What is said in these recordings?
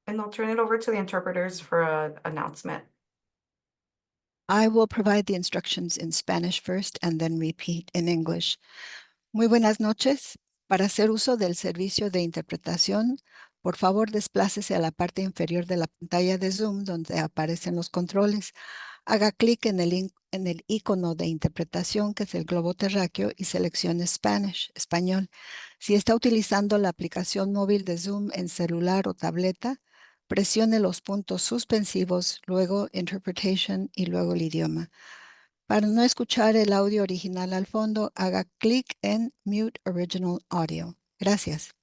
and I'll turn it over to the interpreters for an announcement. I will provide the instructions in Spanish first and then repeat in English. Muy buenas noches. Para hacer uso del servicio de interpretación, por favor desplácese a la parte inferior de la pantalla de Zoom donde aparecen los controles. Haga clic en el icono de interpretación, que es el globo terráqueo, y seleccione Spanish, español. Si está utilizando la aplicación móvil de Zoom en celular o tableta, presione los puntos suspensivos, luego Interpretation y luego el idioma. Para no escuchar el audio original al fondo, haga clic en Mute Original Audio. Gracias.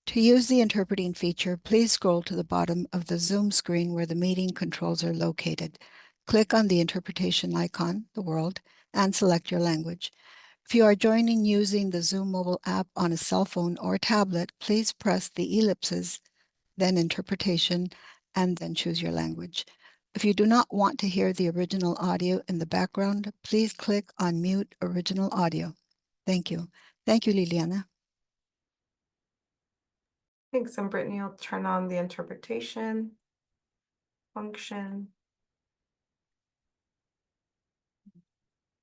To use the interpreting feature, please scroll to the bottom of the Zoom screen where the meeting controls are located. Click on the interpretation icon, the world, and select your language. If you are joining using the Zoom mobile app on a cell phone or tablet, please press the ellipses, then interpretation, and then choose your language. If you do not want to hear the original audio in the background, please click on Mute Original Audio. Thank you. Thank you, Liliana. Thanks, and Brittany will turn on the interpretation function.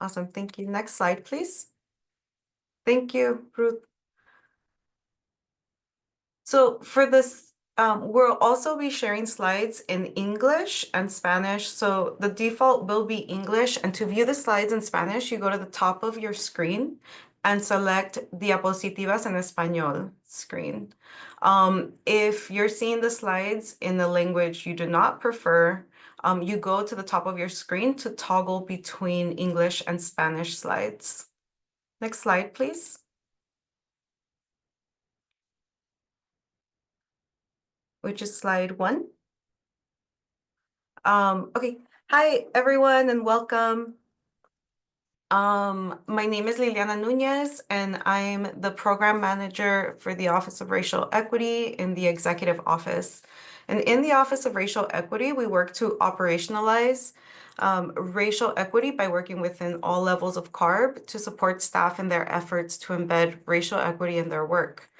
Awesome, thank you. Next slide, please. Thank you, Ruth. So for this, we'll also be sharing slides in English and Spanish. So the default will be English. And to view the slides in Spanish, you go to the top of your screen and select Diapositivas en Español screen. If you're seeing the slides in the language you do not prefer, you go to the top of your screen to toggle between English and Spanish slides. Next slide, please. Which is slide 1. Okay. Hi, everyone, and welcome. My name is Liliana Nunez, and I'm the program manager for the Office of Racial Equity in the Executive Office. And in the Office of Racial Equity, we work to operationalize racial equity by working within all levels of CARB to support staff in their efforts to embed racial equity in their work.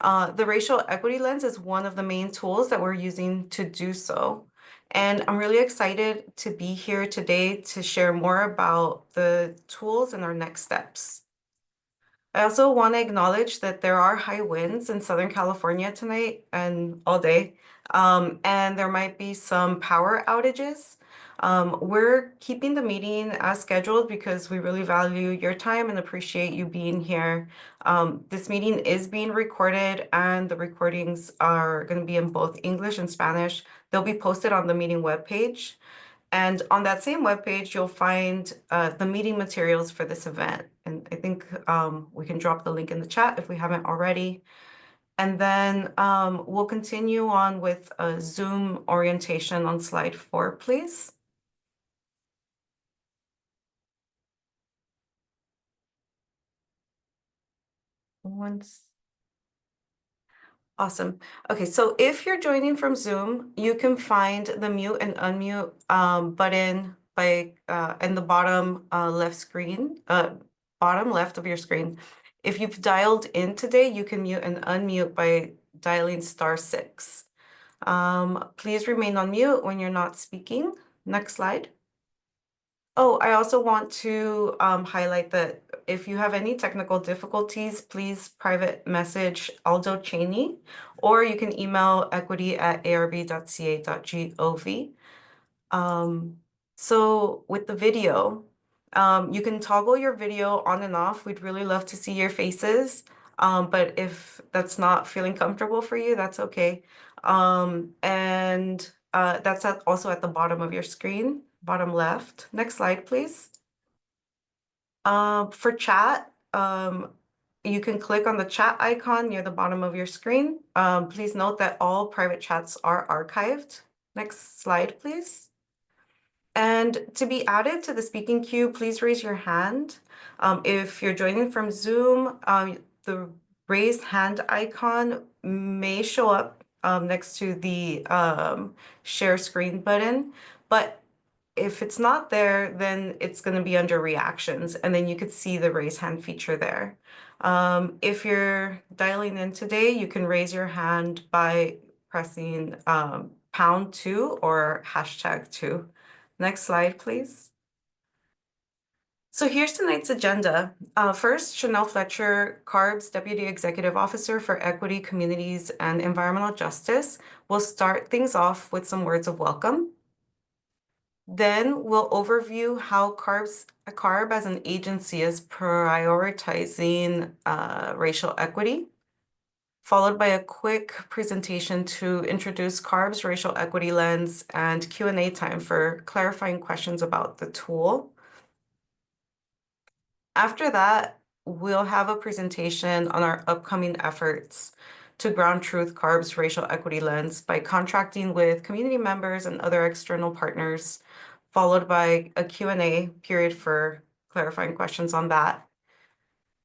The racial equity lens is one of the main tools that we're using to do so. And I'm really excited to be here today to share more about the tools and our next steps. I also want to acknowledge that there are high winds in Southern California tonight and all day, and there might be some power outages. We're keeping the meeting as scheduled because we really value your time and appreciate you being here. This meeting is being recorded, and the recordings are going to be in both English and Spanish. They'll be posted on the meeting webpage. And on that same webpage, you'll find the meeting materials for this event. And I think we can drop the link in the chat if we haven't already. And then we'll continue on with a Zoom orientation on slide 4, please. Awesome. Okay, so if you're joining from Zoom, you can find the mute and unmute button by in the bottom left screen, bottom left of your screen. If you've dialed in today, you can mute and unmute by dialing *6. Please remain on mute when you're not speaking. Next slide. Oh, I also want to highlight that if you have any technical difficulties, please private message Aldo Cheney, or you can email equity@arb.ca.gov. So with the video, you can toggle your video on and off. We'd really love to see your faces, but if that's not feeling comfortable for you, that's okay. And that's also at the bottom of your screen. Bottom left. Next slide, please. For chat, you can click on the chat icon near the bottom of your screen. Please note that all private chats are archived. Next slide, please. And to be added to the speaking queue, please raise your hand. If you're joining from Zoom, the raised hand icon may show up next to the share screen button, but if it's not there, then it's going to be under reactions, and then you could see the raise hand feature there. If you're dialing in today, you can raise your hand by pressing #2 or #2. Next slide, please. So here's tonight's agenda. First, Chanel Fletcher, CARB's Deputy Executive Officer for Equity, Communities, and Environmental Justice, will start things off with some words of welcome. Then we'll overview how CARB as an agency is prioritizing racial equity, followed by a quick presentation to introduce CARB's racial equity lens and Q&A time for clarifying questions about the tool. After that, we'll have a presentation on our upcoming efforts to ground truth CARB's racial equity lens by contracting with community members and other external partners, followed by a Q&A period for clarifying questions on that.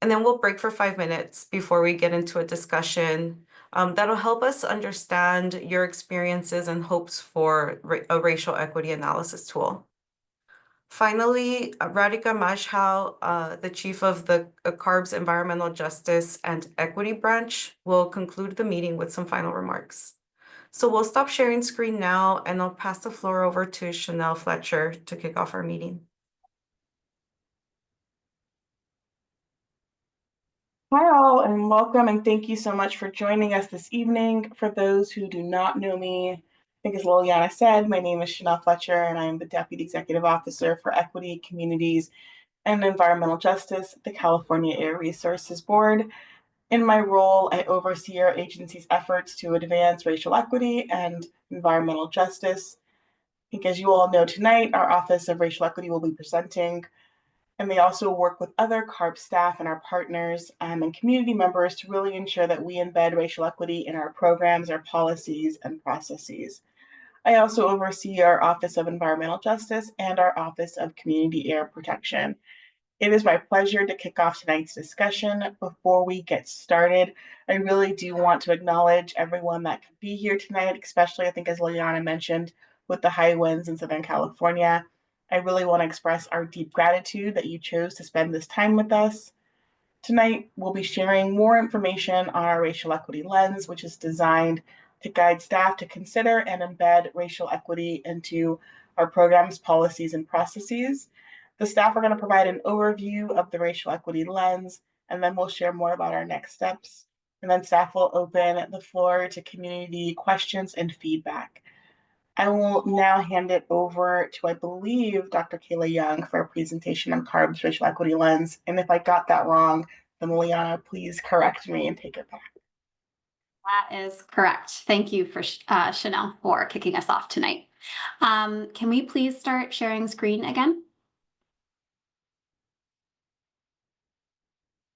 And then we'll break for 5 minutes before we get into a discussion that'll help us understand your experiences and hopes for a racial equity analysis tool. Finally, Radhika Majhal, the chief of the CARB's Environmental Justice and Equity Branch, will conclude the meeting with some final remarks. So we'll stop sharing screen now, and I'll pass the floor over to Chanel Fletcher to kick off our meeting. Hi all, and welcome, and thank you so much for joining us this evening. For those who do not know me, I think as Liliana said, my name is Chanel Fletcher, and I am the Deputy Executive Officer for Equity, Communities, and Environmental Justice at the California Air Resources Board. In my role, I oversee our agency's efforts to advance racial equity and environmental justice. I think as you all know tonight, our Office of Racial Equity will be presenting, and they also work with other CARB staff and our partners and community members to really ensure that we embed racial equity in our programs, our policies, and processes. I also oversee our Office of Environmental Justice and our Office of Community Air Protection. It is my pleasure to kick off tonight's discussion. Before we get started, I really do want to acknowledge everyone that could be here tonight, especially I think as Liliana mentioned, with the high winds in Southern California. I really want to express our deep gratitude that you chose to spend this time with us. Tonight, we'll be sharing more information on our racial equity lens, which is designed to guide staff to consider and embed racial equity into our programs, policies, and processes. The staff are going to provide an overview of the racial equity lens, and then we'll share more about our next steps. And then staff will open the floor to community questions and feedback. I will now hand it over to, I believe, Dr. Kayla Young for a presentation on CARB's racial equity lens. And if I got that wrong, then Liliana, please correct me and take it back. That is correct. Thank you for Chanel for kicking us off tonight. Can we please start sharing screen again?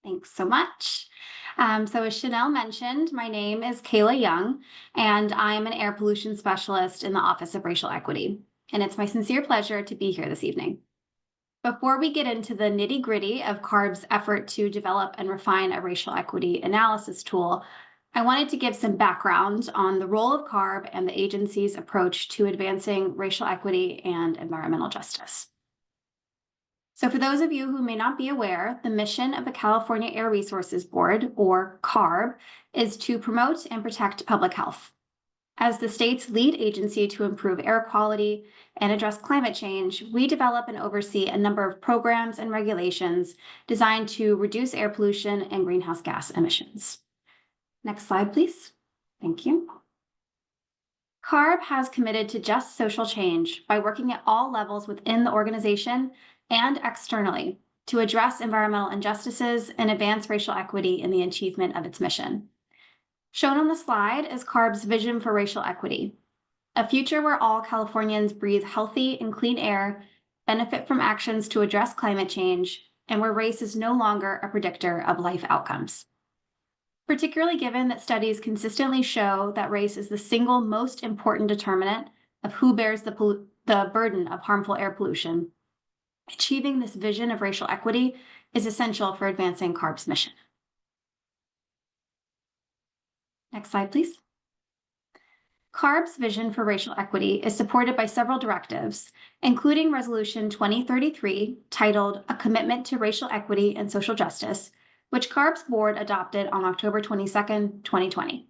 Thanks so much. So as Chanel mentioned, my name is Kayla Young, and I'm an air pollution specialist in the Office of Racial Equity. And it's my sincere pleasure to be here this evening. Before we get into the nitty-gritty of CARB's effort to develop and refine a racial equity analysis tool, I wanted to give some background on the role of CARB and the agency's approach to advancing racial equity and environmental justice. So for those of you who may not be aware, the mission of the California Air Resources Board, or CARB, is to promote and protect public health. As the state's lead agency to improve air quality and address climate change, we develop and oversee a number of programs and regulations designed to reduce air pollution and greenhouse gas emissions. Next slide, please. Thank you. CARB has committed to just social change by working at all levels within the organization and externally to address environmental injustices and advance racial equity in the achievement of its mission. Shown on the slide is CARB's vision for racial equity, a future where all Californians breathe healthy and clean air, benefit from actions to address climate change, and where race is no longer a predictor of life outcomes. Particularly given that studies consistently show that race is the single most important determinant of who bears the burden of harmful air pollution, achieving this vision of racial equity is essential for advancing CARB's mission. Next slide, please. CARB's vision for racial equity is supported by several directives, including Resolution 2033, titled A Commitment to Racial Equity and Social Justice, which CARB's board adopted on October 22, 2020.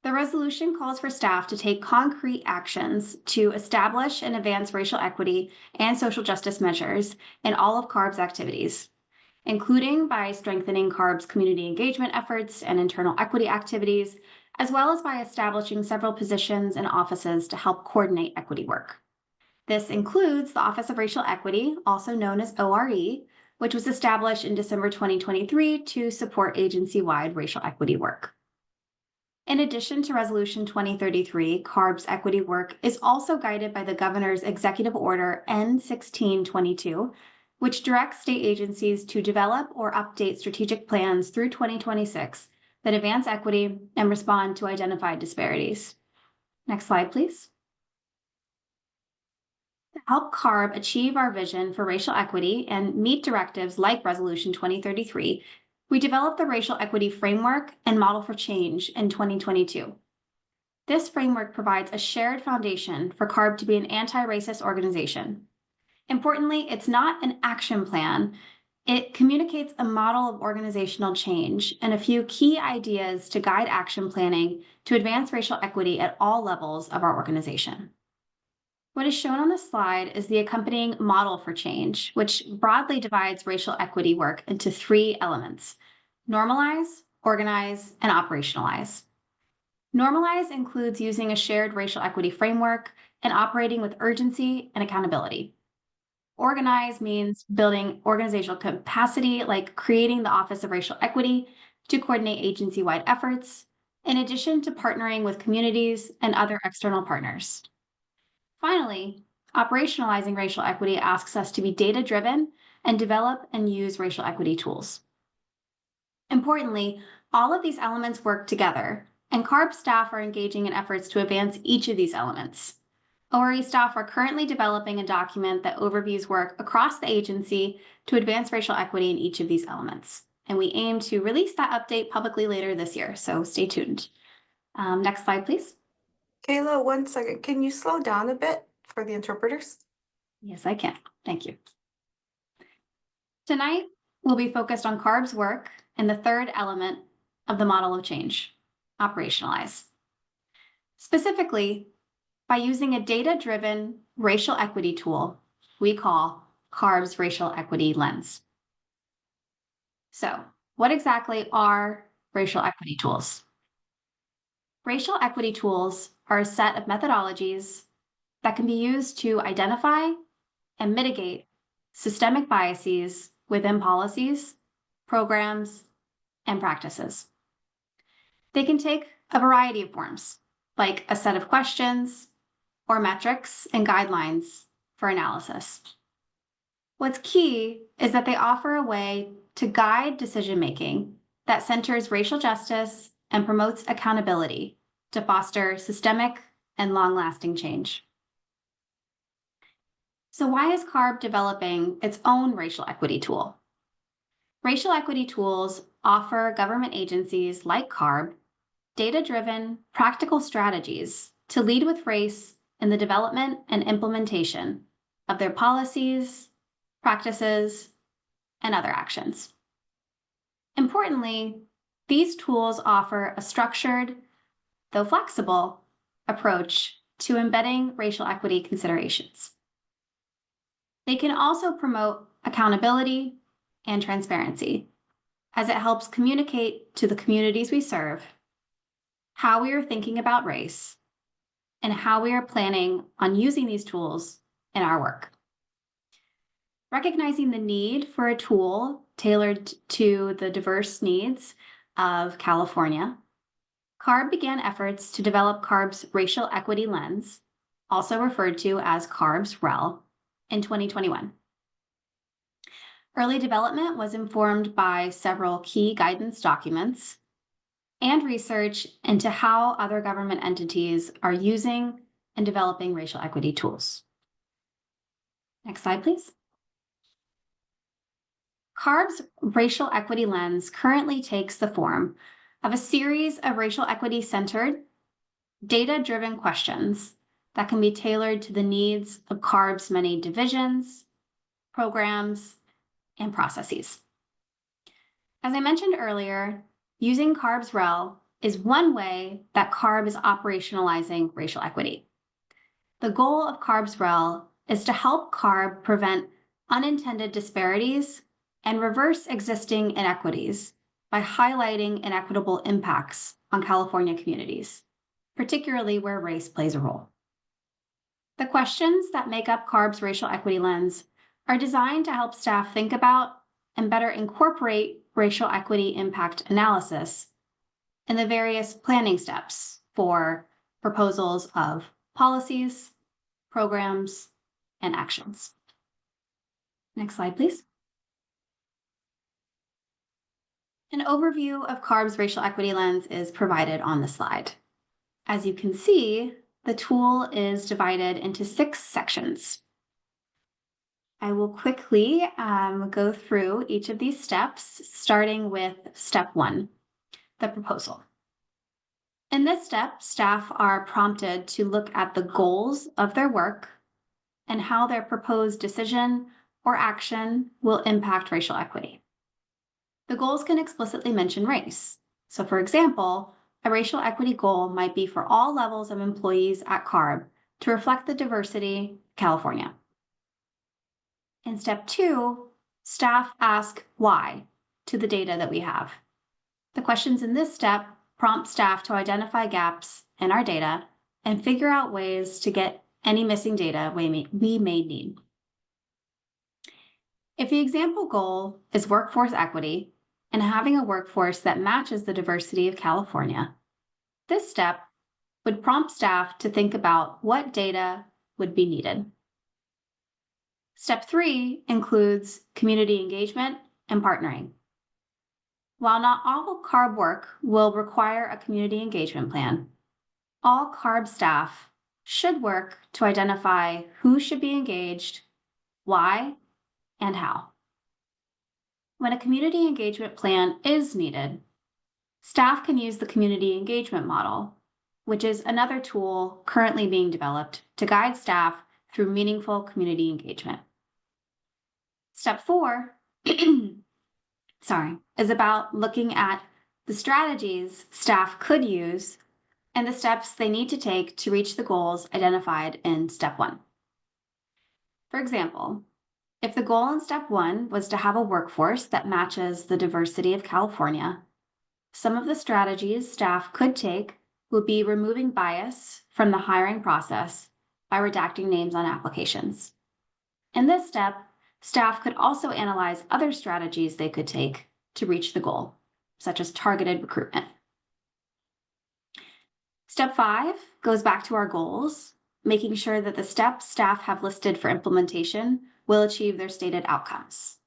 The resolution calls for staff to take concrete actions to establish and advance racial equity and social justice measures in all of CARB's activities, including by strengthening CARB's community engagement efforts and internal equity activities, as well as by establishing several positions and offices to help coordinate equity work. This includes the Office of Racial Equity, also known as ORE, which was established in December 2023 to support agency-wide racial equity work. In addition to Resolution 2033, CARB's equity work is also guided by the Governor's Executive Order N-1622, which directs state agencies to develop or update strategic plans through 2026 that advance equity and respond to identified disparities. Next slide, please. To help CARB achieve our vision for racial equity and meet directives like Resolution 2033, we developed the Racial Equity Framework and Model for Change in 2022. This framework provides a shared foundation for CARB to be an anti-racist organization. Importantly, it's not an action plan. It communicates a model of organizational change and a few key ideas to guide action planning to advance racial equity at all levels of our organization. What is shown on the slide is the accompanying model for change, which broadly divides racial equity work into 3 elements: normalize, organize, and operationalize. Normalize includes using a shared racial equity framework and operating with urgency and accountability. Organize means building organizational capacity, like creating the Office of Racial Equity to coordinate agency-wide efforts, in addition to partnering with communities and other external partners. Finally, operationalizing racial equity asks us to be data-driven and develop and use racial equity tools. Importantly, all of these elements work together, and CARB staff are engaging in efforts to advance each of these elements. ORE staff are currently developing a document that overviews work across the agency to advance racial equity in each of these elements, and we aim to release that update publicly later this year, so stay tuned. Next slide, please. Kayla, 1 second. Can you slow down a bit for the interpreters? Yes, I can. Thank you. Tonight, we'll be focused on CARB's work in the 3rd element of the model of change, operationalize. Specifically, by using a data-driven racial equity tool we call CARB's Racial Equity Lens. So, what exactly are racial equity tools? Racial equity tools are a set of methodologies that can be used to identify and mitigate systemic biases within policies, programs, and practices. They can take a variety of forms, like a set of questions or metrics and guidelines for analysis. What's key is that they offer a way to guide decision-making that centers racial justice and promotes accountability to foster systemic and long-lasting change. So why is CARB developing its own racial equity tool? Racial equity tools offer government agencies like CARB data-driven, practical strategies to lead with race in the development and implementation of their policies, practices, and other actions. Importantly, these tools offer a structured, though flexible, approach to embedding racial equity considerations. They can also promote accountability and transparency, as it helps communicate to the communities we serve how we are thinking about race and how we are planning on using these tools in our work. Recognizing the need for a tool tailored to the diverse needs of California, CARB began efforts to develop CARB's Racial Equity Lens, also referred to as CARB's REL, in 2021. Early development was informed by several key guidance documents and research into how other government entities are using and developing racial equity tools. Next slide, please. CARB's Racial Equity Lens currently takes the form of a series of racial equity-centered, data-driven questions that can be tailored to the needs of CARB's many divisions, programs, and processes. As I mentioned earlier, using CARB's REL is one way that CARB is operationalizing racial equity. The goal of CARB's REL is to help CARB prevent unintended disparities and reverse existing inequities by highlighting inequitable impacts on California communities, particularly where race plays a role. The questions that make up CARB's racial equity lens are designed to help staff think about and better incorporate racial equity impact analysis in the various planning steps for proposals of policies, programs, and actions. Next slide, please. An overview of CARB's racial equity lens is provided on the slide. As you can see, the tool is divided into 6 sections. I will quickly go through each of these steps, starting with step 1, the proposal. In this step, staff are prompted to look at the goals of their work and how their proposed decision or action will impact racial equity. The goals can explicitly mention race. So for example, a racial equity goal might be for all levels of employees at CARB to reflect the diversity of California. In step 2, staff ask why to the data that we have. The questions in this step prompt staff to identify gaps in our data and figure out ways to get any missing data we may need. If the example goal is workforce equity and having a workforce that matches the diversity of California, this step would prompt staff to think about what data would be needed. Step 3 includes community engagement and partnering. While not all CARB work will require a community engagement plan, all CARB staff should work to identify who should be engaged, why, and how. When a community engagement plan is needed, staff can use the community engagement model, which is another tool currently being developed to guide staff through meaningful community engagement. Step 4 is about looking at the strategies staff could use and the steps they need to take to reach the goals identified in step 1. For example, if the goal in step 1 was to have a workforce that matches the diversity of California, some of the strategies staff could take would be removing bias from the hiring process by redacting names on applications. In this step, staff could also analyze other strategies they could take to reach the goal, such as targeted recruitment. Step 5 goes back to our goals, making sure that the steps staff have listed for implementation will achieve their stated outcomes.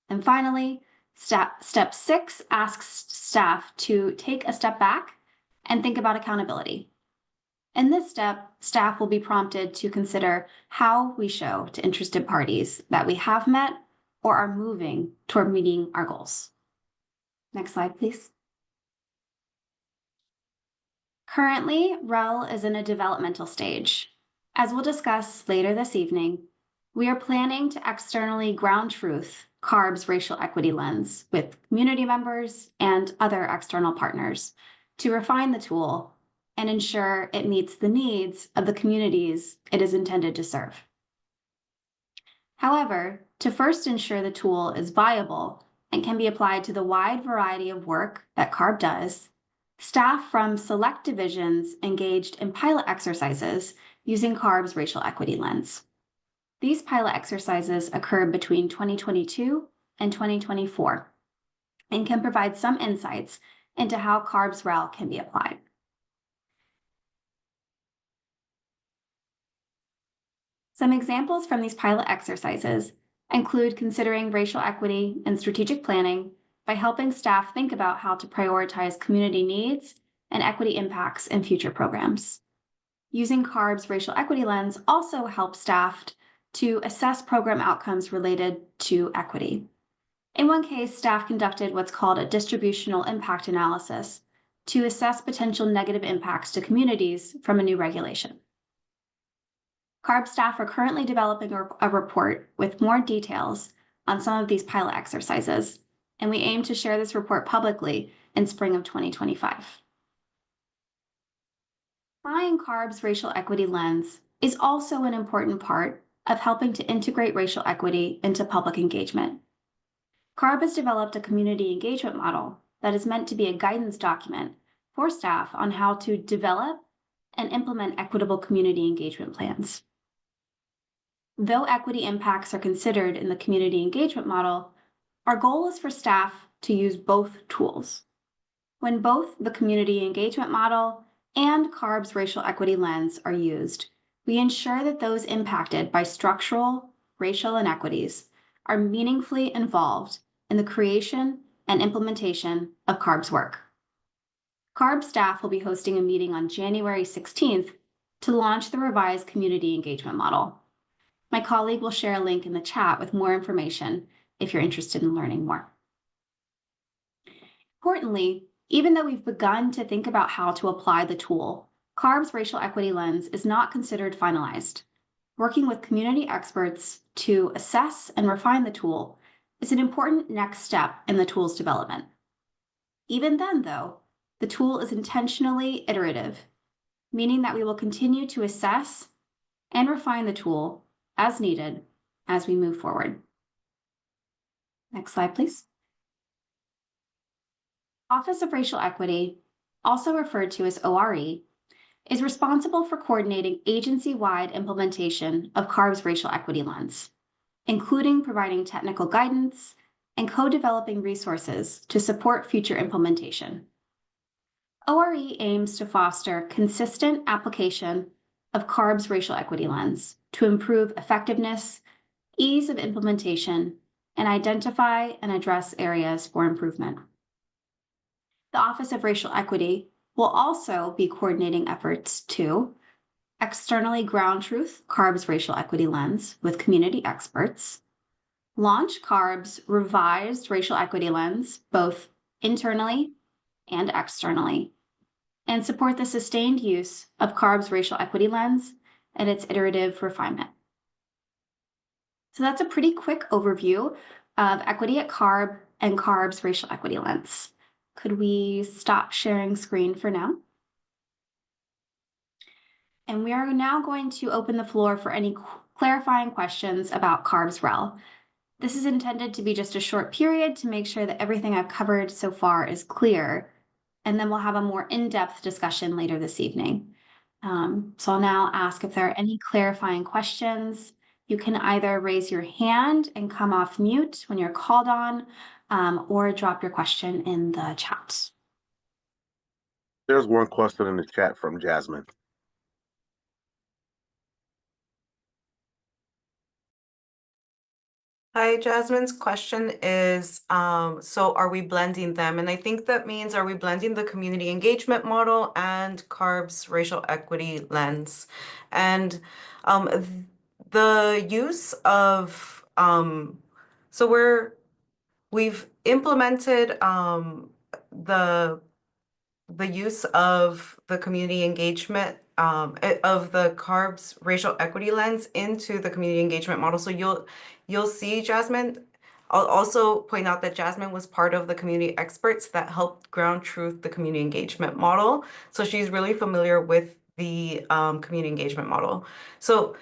And finally, step 6 asks staff to take a step back and think about accountability. In this step, staff will be prompted to consider how we show to interested parties that we have met or are moving toward meeting our goals. Next slide, please. Currently, REL is in a developmental stage. As we'll discuss later this evening, we are planning to externally ground truth CARB's racial equity lens with community members and other external partners to refine the tool and ensure it meets the needs of the communities it is intended to serve. However, to first ensure the tool is viable and can be applied to the wide variety of work that CARB does, staff from select divisions engaged in pilot exercises using CARB's racial equity lens. These pilot exercises occurred between 2022 and 2024 and can provide some insights into how CARB's REL can be applied. Some examples from these pilot exercises include considering racial equity in strategic planning by helping staff think about how to prioritize community needs and equity impacts in future programs. Using CARB's racial equity lens also helps staff to assess program outcomes related to equity. In one case, staff conducted what's called a distributional impact analysis to assess potential negative impacts to communities from a new regulation. CARB staff are currently developing a report with more details on some of these pilot exercises, and we aim to share this report publicly in spring of 2025. Applying CARB's racial equity lens is also an important part of helping to integrate racial equity into public engagement. CARB has developed a community engagement model that is meant to be a guidance document for staff on how to develop and implement equitable community engagement plans. Though equity impacts are considered in the community engagement model, our goal is for staff to use both tools. When both the community engagement model and CARB's racial equity lens are used, we ensure that those impacted by structural racial inequities are meaningfully involved in the creation and implementation of CARB's work. CARB staff will be hosting a meeting on January 16th to launch the revised community engagement model. My colleague will share a link in the chat with more information if you're interested in learning more. Importantly, even though we've begun to think about how to apply the tool, CARB's racial equity lens is not considered finalized. Working with community experts to assess and refine the tool is an important next step in the tool's development. Even then, though, the tool is intentionally iterative, meaning that we will continue to assess and refine the tool as needed as we move forward. Next slide, please. Office of Racial Equity, also referred to as ORE, is responsible for coordinating agency-wide implementation of CARB's racial equity lens, including providing technical guidance and co-developing resources to support future implementation. ORE aims to foster consistent application of CARB's racial equity lens to improve effectiveness, ease of implementation, and identify and address areas for improvement. The Office of Racial Equity will also be coordinating efforts to externally ground truth CARB's racial equity lens with community experts, launch CARB's revised racial equity lens, both internally and externally, and support the sustained use of CARB's racial equity lens and its iterative refinement. So that's a pretty quick overview of equity at CARB and CARB's racial equity lens. Could we stop sharing screen for now? And we are now going to open the floor for any clarifying questions about CARB's REL. This is intended to be just a short period to make sure that everything I've covered so far is clear, and then we'll have a more in-depth discussion later this evening. So I'll now ask if there are any clarifying questions. You can either raise your hand and come off mute when you're called on, or drop your question in the chat. There's one question in the chat from Jasmine. Hi, Jasmine's question is, so are we blending them? And I think that means, are we blending the community engagement model and CARB's racial equity lens? And the use of, so we've implemented the use of the community engagement of the CARB's racial equity lens into the community engagement model. So you'll see, Jasmine. I'll also point out that Jasmine was part of the community experts that helped ground truth the community engagement model. So she's really familiar with the community engagement model. So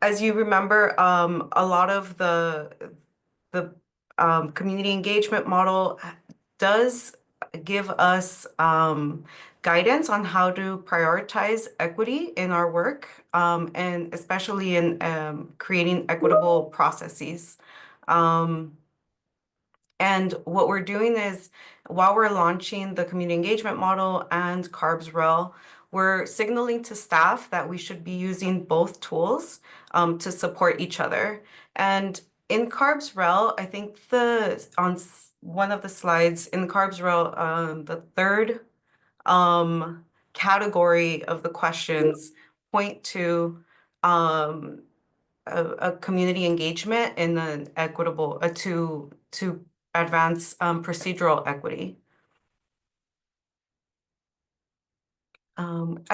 as you remember, a lot of the community engagement model does give us guidance on how to prioritize equity in our work, and especially in creating equitable processes. And what we're doing is, while we're launching the community engagement model and CARB's REL, we're signaling to staff that we should be using both tools to support each other. And in CARB's REL, I think on one of the slides in the CARB's REL, the third category of the questions point to a community engagement in an equitable to advance procedural equity.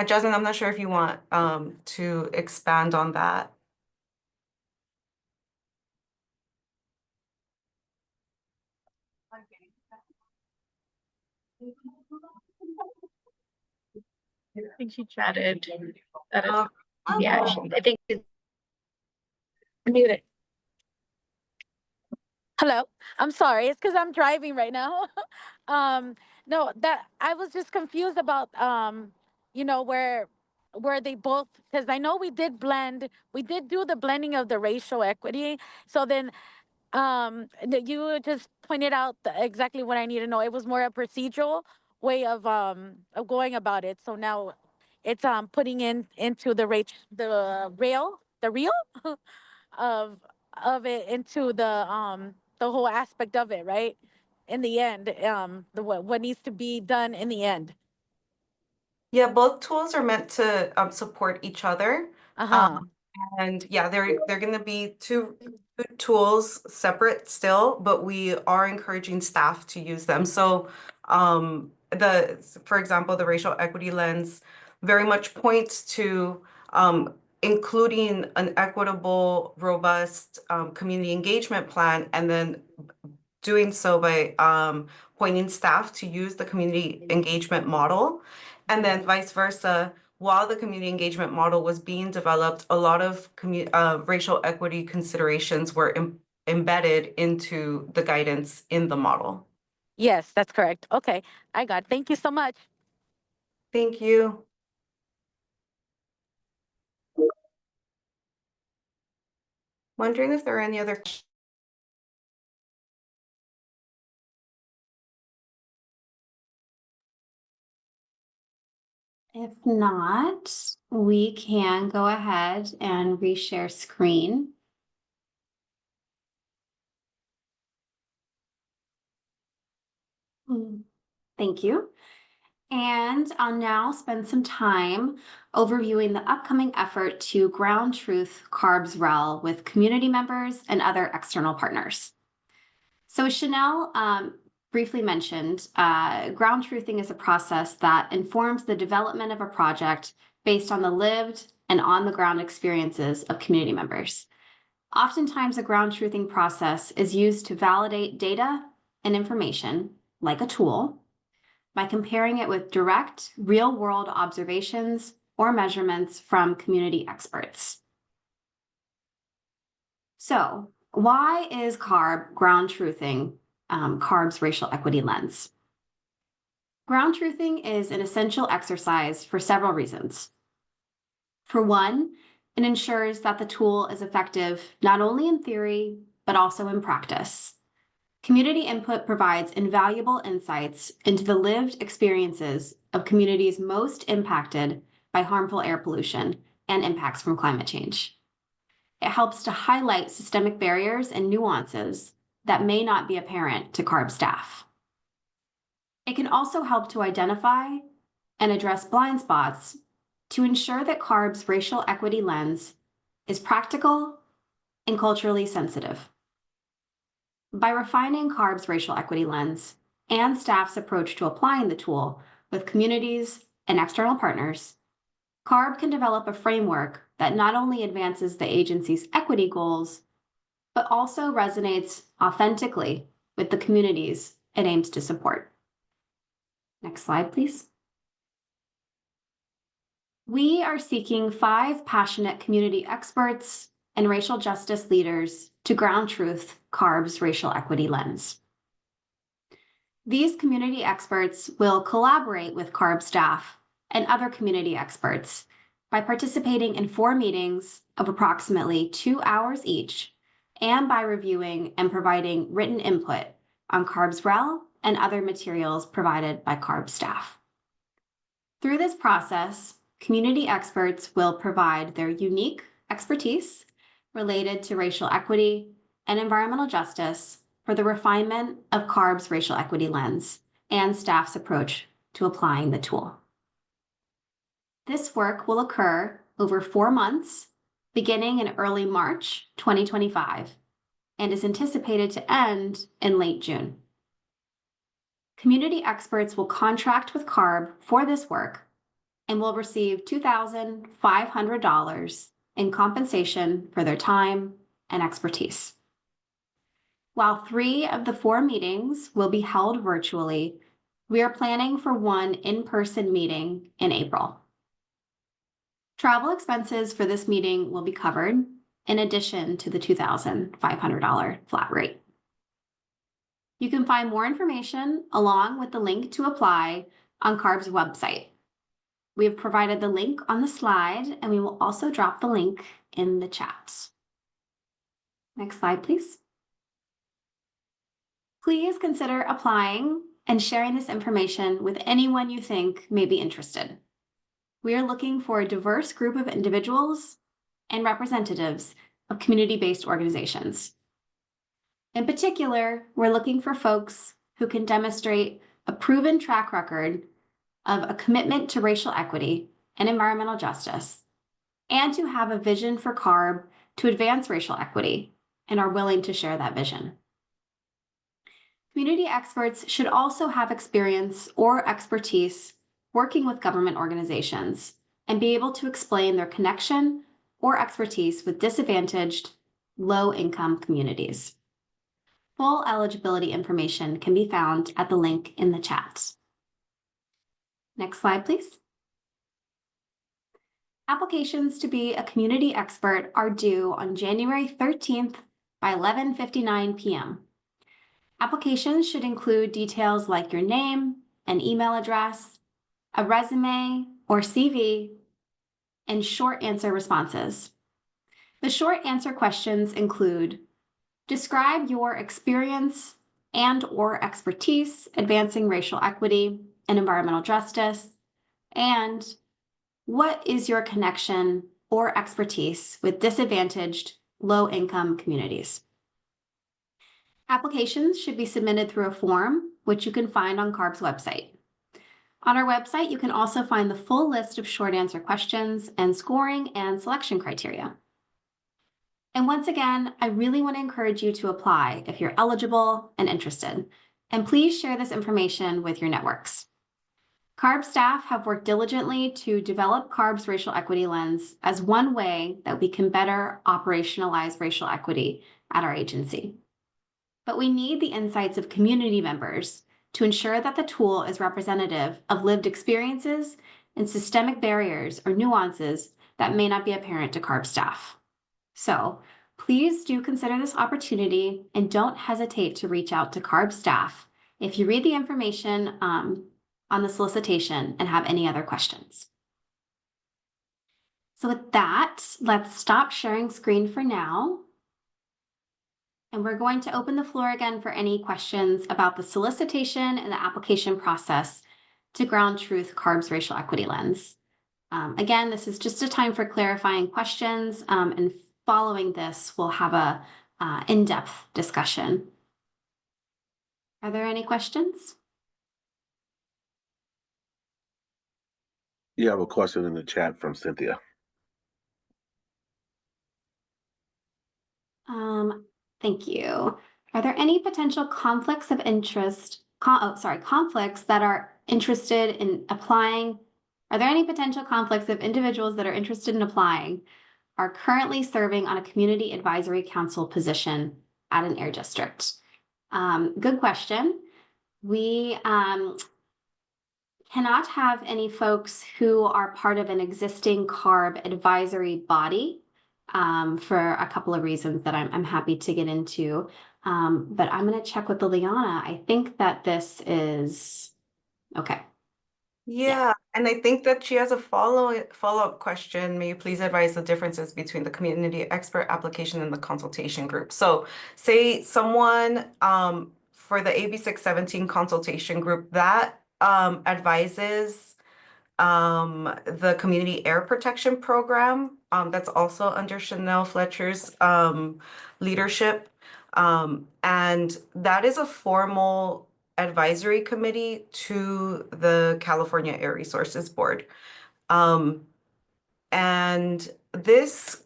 Jasmine, I'm not sure if you want to expand on that. I think she chatted. That is, Uh, yeah, I think it's muted. Hello, I'm sorry. It's because I'm driving right now. um, no, that I was just confused about where they both, because I know we did do the blending of the racial equity. So then you just pointed out exactly what I need to know. It was more a procedural way of going about it. So now it's putting in into the real of it into the whole aspect of it, right? In the end, what needs to be done in the end. Yeah, both tools are meant to support each other. Uh-huh. And yeah, they're going to be two tools separate still, but we are encouraging staff to use them. So for example, the racial equity lens very much points to including an equitable, robust community engagement plan, and then doing so by pointing staff to use the community engagement model, and then vice versa. While the community engagement model was being developed, a lot of racial equity considerations were embedded into the guidance in the model. Yes, that's correct. Okay, I got it. Thank you so much. Thank you. Wondering if there are any other questions. If not, we can go ahead and reshare screen. Thank you. And I'll now spend some time overviewing the upcoming effort to ground truth CARB's REL with community members and other external partners. So as Chanel briefly mentioned, ground truthing is a process that informs the development of a project based on the lived and on-the-ground experiences of community members. Oftentimes, a ground truthing process is used to validate data and information, like a tool, by comparing it with direct, real-world observations or measurements from community experts. So, why is CARB ground truthing CARB's racial equity lens? Ground truthing is an essential exercise for several reasons. For one, it ensures that the tool is effective not only in theory, but also in practice. Community input provides invaluable insights into the lived experiences of communities most impacted by harmful air pollution and impacts from climate change. It helps to highlight systemic barriers and nuances that may not be apparent to CARB staff. It can also help to identify and address blind spots to ensure that CARB's racial equity lens is practical and culturally sensitive. By refining CARB's racial equity lens and staff's approach to applying the tool with communities and external partners, CARB can develop a framework that not only advances the agency's equity goals, but also resonates authentically with the communities it aims to support. Next slide, please. We are seeking 5 passionate community experts and racial justice leaders to ground truth CARB's racial equity lens. These community experts will collaborate with CARB staff and other community experts by participating in 4 meetings of approximately 2 hours each, and by reviewing and providing written input on CARB's REL and other materials provided by CARB staff. Through this process, community experts will provide their unique expertise related to racial equity and environmental justice for the refinement of CARB's racial equity lens and staff's approach to applying the tool. This work will occur over 4 months, beginning in early March 2025, and is anticipated to end in late June. Community experts will contract with CARB for this work and will receive $2,500 in compensation for their time and expertise. While 3 of the 4 meetings will be held virtually, we are planning for one in-person meeting in April. Travel expenses for this meeting will be covered in addition to the $2,500 flat rate. You can find more information along with the link to apply on CARB's website. We have provided the link on the slide, and we will also drop the link in the chat. Next slide, please. Please consider applying and sharing this information with anyone you think may be interested. We are looking for a diverse group of individuals and representatives of community-based organizations. In particular, we're looking for folks who can demonstrate a proven track record of a commitment to racial equity and environmental justice, and to have a vision for CARB to advance racial equity and are willing to share that vision. Community experts should also have experience or expertise working with government organizations and be able to explain their connection or expertise with disadvantaged, low-income communities. Full eligibility information can be found at the link in the chat. Next slide, please. Applications to be a community expert are due on January 13th by 11:59 p.m. Applications should include details like your name and email address, a resume or CV, and short answer responses. The short answer questions include: describe your experience and/or expertise advancing racial equity and environmental justice, and what is your connection or expertise with disadvantaged, low-income communities? Applications should be submitted through a form, which you can find on CARB's website. On our website, you can also find the full list of short answer questions and scoring and selection criteria. And once again, I really want to encourage you to apply if you're eligible and interested. And please share this information with your networks. CARB staff have worked diligently to develop CARB's racial equity lens as one way that we can better operationalize racial equity at our agency. But we need the insights of community members to ensure that the tool is representative of lived experiences and systemic barriers or nuances that may not be apparent to CARB staff. So please do consider this opportunity and don't hesitate to reach out to CARB staff if you read the information on the solicitation and have any other questions. So with that, let's stop sharing screen for now. And we're going to open the floor again for any questions about the solicitation and the application process to Ground Truth CARB's racial equity lens. Again, this is just a time for clarifying questions, and following this, we'll have a in-depth discussion. Are there any questions? You have a question in the chat from Cynthia. Thank you. Are there any potential conflicts of interest, conflicts that are interested in applying? Are there any potential conflicts of individuals that are interested in applying are currently serving on a community advisory council position at an air district? Good question. We cannot have any folks who are part of an existing CARB advisory body for a couple of reasons that I'm happy to get into. But I'm going to check with Liliana. I think that this is okay. Yeah, and I think that she has a follow-up question. May you please advise the differences between the community expert application and the consultation group? So say someone for the AB 617 consultation group that advises the community air protection program that's also under Chanel Fletcher's leadership. And that is a formal advisory committee to the California Air Resources Board. And this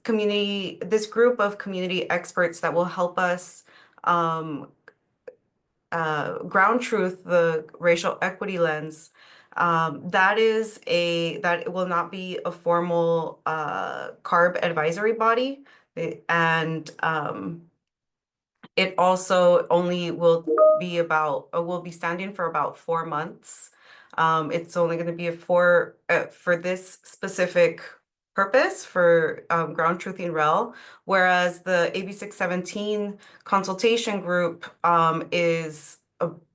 group of community experts that will help us ground truth the racial equity lens, that will not be a formal CARB advisory body, and it also only will be standing for about 4 months. It's only going to be for this specific purpose for ground truthing rel, whereas the AB 617 consultation group is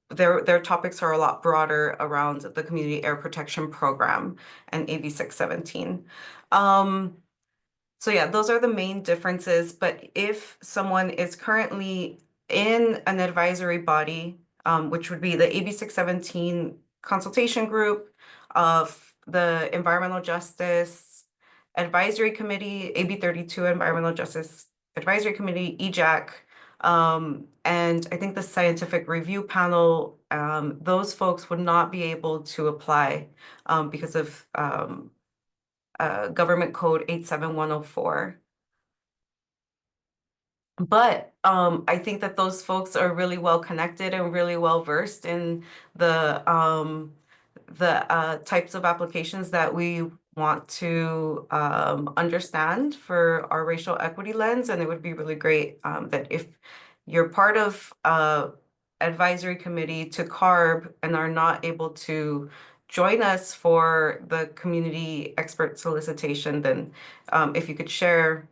their topics are a lot broader around the Community Air Protection Program and AB 617. So yeah, those are the main differences. But if someone is currently in an advisory body, which would be the AB 617 consultation group of the Environmental Justice Advisory Committee, AB 32 Environmental Justice Advisory Committee, EJAC, and I think the Scientific Review Panel, those folks would not be able to apply because of Government Code 87104. But I think that those folks are really well connected and really well versed in the types of applications that we want to understand for our racial equity lens. And it would be really great that if you're part of advisory committee to CARB and are not able to join us for the community expert solicitation, then if you could share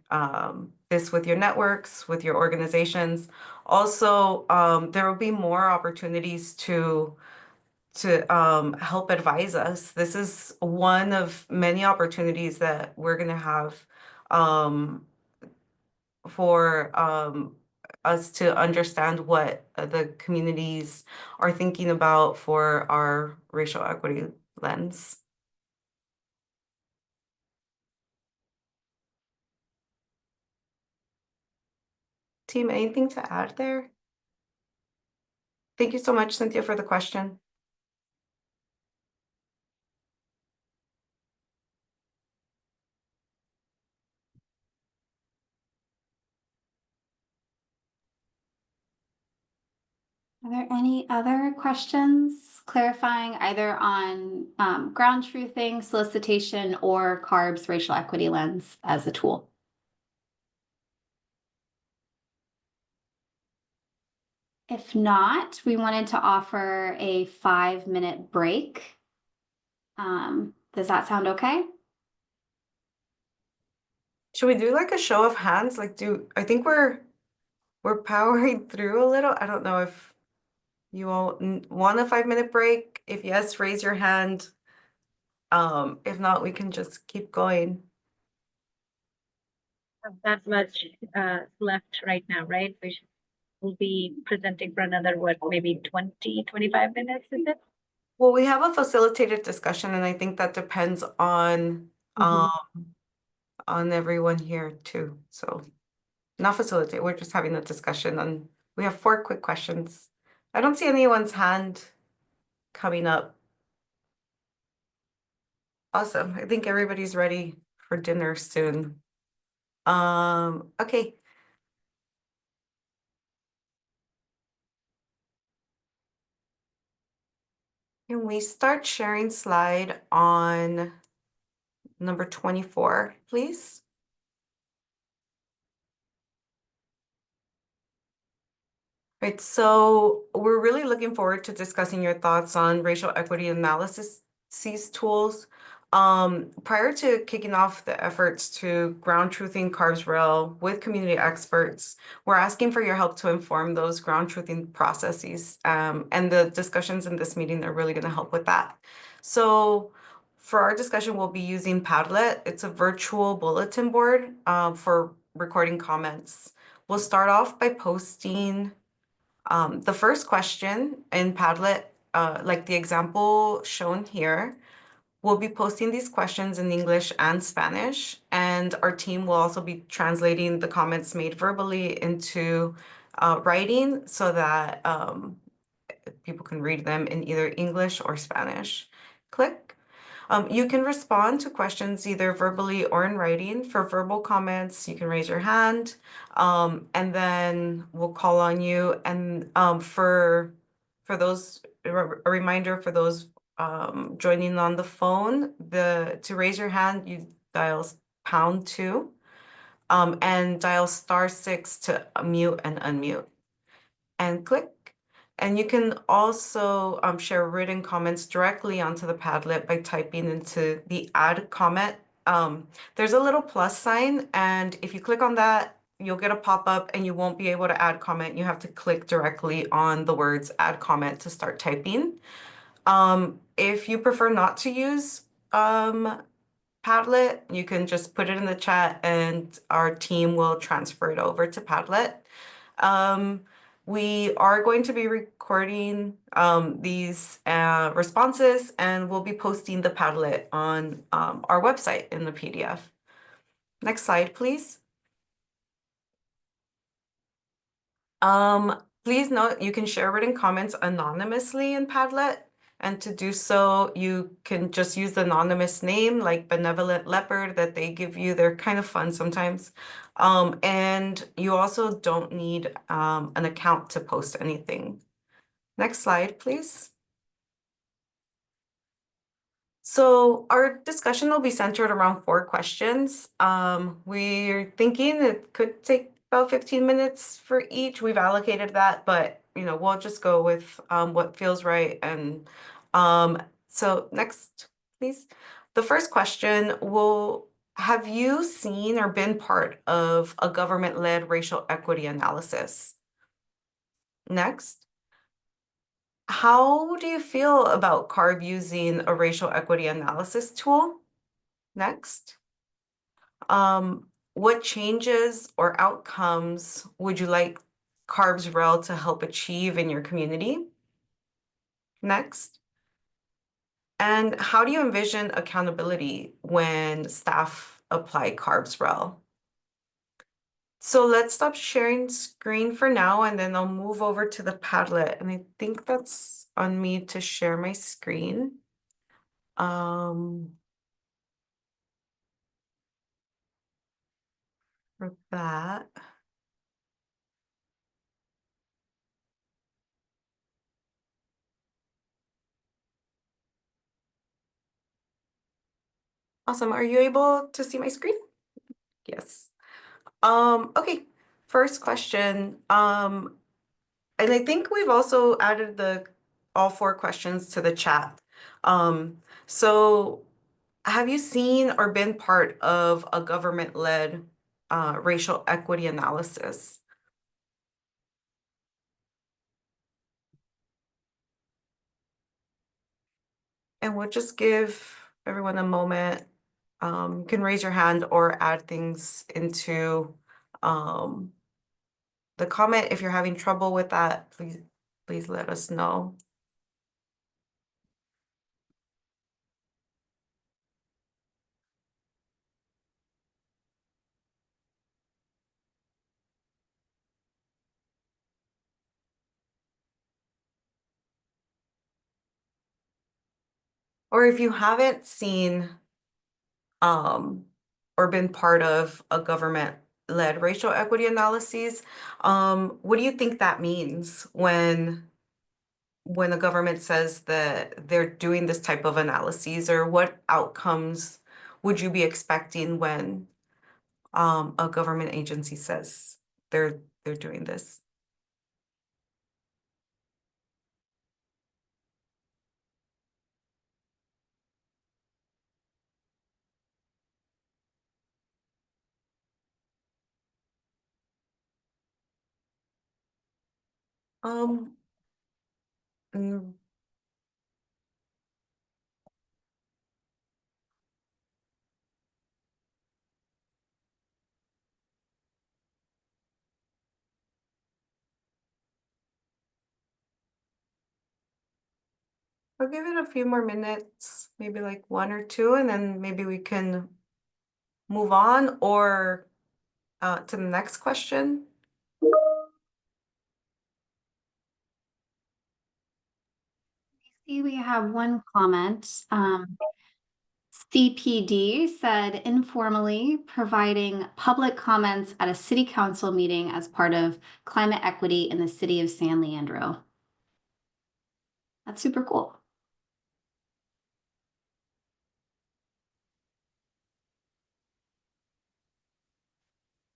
this with your networks, with your organizations. Also, there will be more opportunities to help advise us. This is one of many opportunities that we're going to have for us to understand what the communities are thinking about for our racial equity lens. Team, anything to add there? Thank you so much, Cynthia, for the question. Are there any other questions clarifying either on ground truthing, solicitation, or CARB's racial equity lens as a tool? If not, we wanted to offer a 5-minute break. Does that sound okay? Should we do like a show of hands? Like, I think we're powering through a little. I don't know if you all want a 5-minute break. If yes, raise your hand. If not, we can just keep going. Have that much left right now, right? We'll be presenting for another, what, maybe 20, 25 minutes, is it? Well, we have a facilitated discussion, and I think that depends on everyone here too. So not facilitate, we're just having a discussion, and we have 4 quick questions. I don't see anyone's hand coming up. Awesome. I think everybody's ready for dinner soon. Okay. Can we start sharing slide on number 24, please? Right, so we're really looking forward to discussing your thoughts on racial equity analysis tools. Prior to kicking off the efforts to ground truthing CARB's rail with community experts, we're asking for your help to inform those ground truthing processes. And the discussions in this meeting are really going to help with that. So for our discussion, we'll be using Padlet. It's a virtual bulletin board for recording comments. We'll start off by posting the first question in Padlet, like the example shown here. We'll be posting these questions in English and Spanish, and our team will also be translating the comments made verbally into writing so that people can read them in either English or Spanish. Click. You can respond to questions either verbally or in writing. For verbal comments, you can raise your hand, and then we'll call on you. And for those, a reminder for those joining on the phone, to raise your hand, you dial #2 and dial *6 to mute and unmute, and click. And you can also share written comments directly onto the Padlet by typing into the add comment there's a little plus sign, and if you click on that, you'll get a pop-up and you won't be able to add comment. You have to click directly on the words add comment to start typing. If you prefer not to use Padlet, you can just put it in the chat and our team will transfer it over to Padlet. We are going to be recording these responses, and we'll be posting the Padlet on our website in the PDF. Next slide, please. Please note you can share written comments anonymously in Padlet. And to do so, you can just use the anonymous name like Benevolent Leopard that they give you. They're kind of fun sometimes. And you also don't need an account to post anything. Next slide, please. So our discussion will be centered around 4 questions. We're thinking it could take about 15 minutes for each. We've allocated that, but we'll just go with what feels right. And so next, please. The first question will, have you seen or been part of a government-led racial equity analysis? Next. How do you feel about CARB using a racial equity analysis tool? Next. What changes or outcomes would you like CARB's REL to help achieve in your community? Next. And how do you envision accountability when staff apply CARB's REL? So let's stop sharing screen for now, and then I'll move over to the Padlet. And I think that's on me to share my screen. For that. Awesome. Are you able to see my screen? Yes. Okay. First question. And I think we've also added all 4 questions to the chat. So have you seen or been part of a government-led racial equity analysis? And we'll just give everyone a moment. You can raise your hand or add things into the comment. If you're having trouble with that, please let us know. Or if you haven't seen or been part of a government-led racial equity analyses, what do you think that means when the government says that they're doing this type of analyses, or what outcomes would you be expecting when a government agency says they're doing this? Um, mm, I'll give it a few more minutes, maybe like 1 or 2, and then maybe we can move on or to the next question. See, we have one comment. CPD said informally providing public comments at a city council meeting as part of climate equity in the city of San Leandro. That's super cool.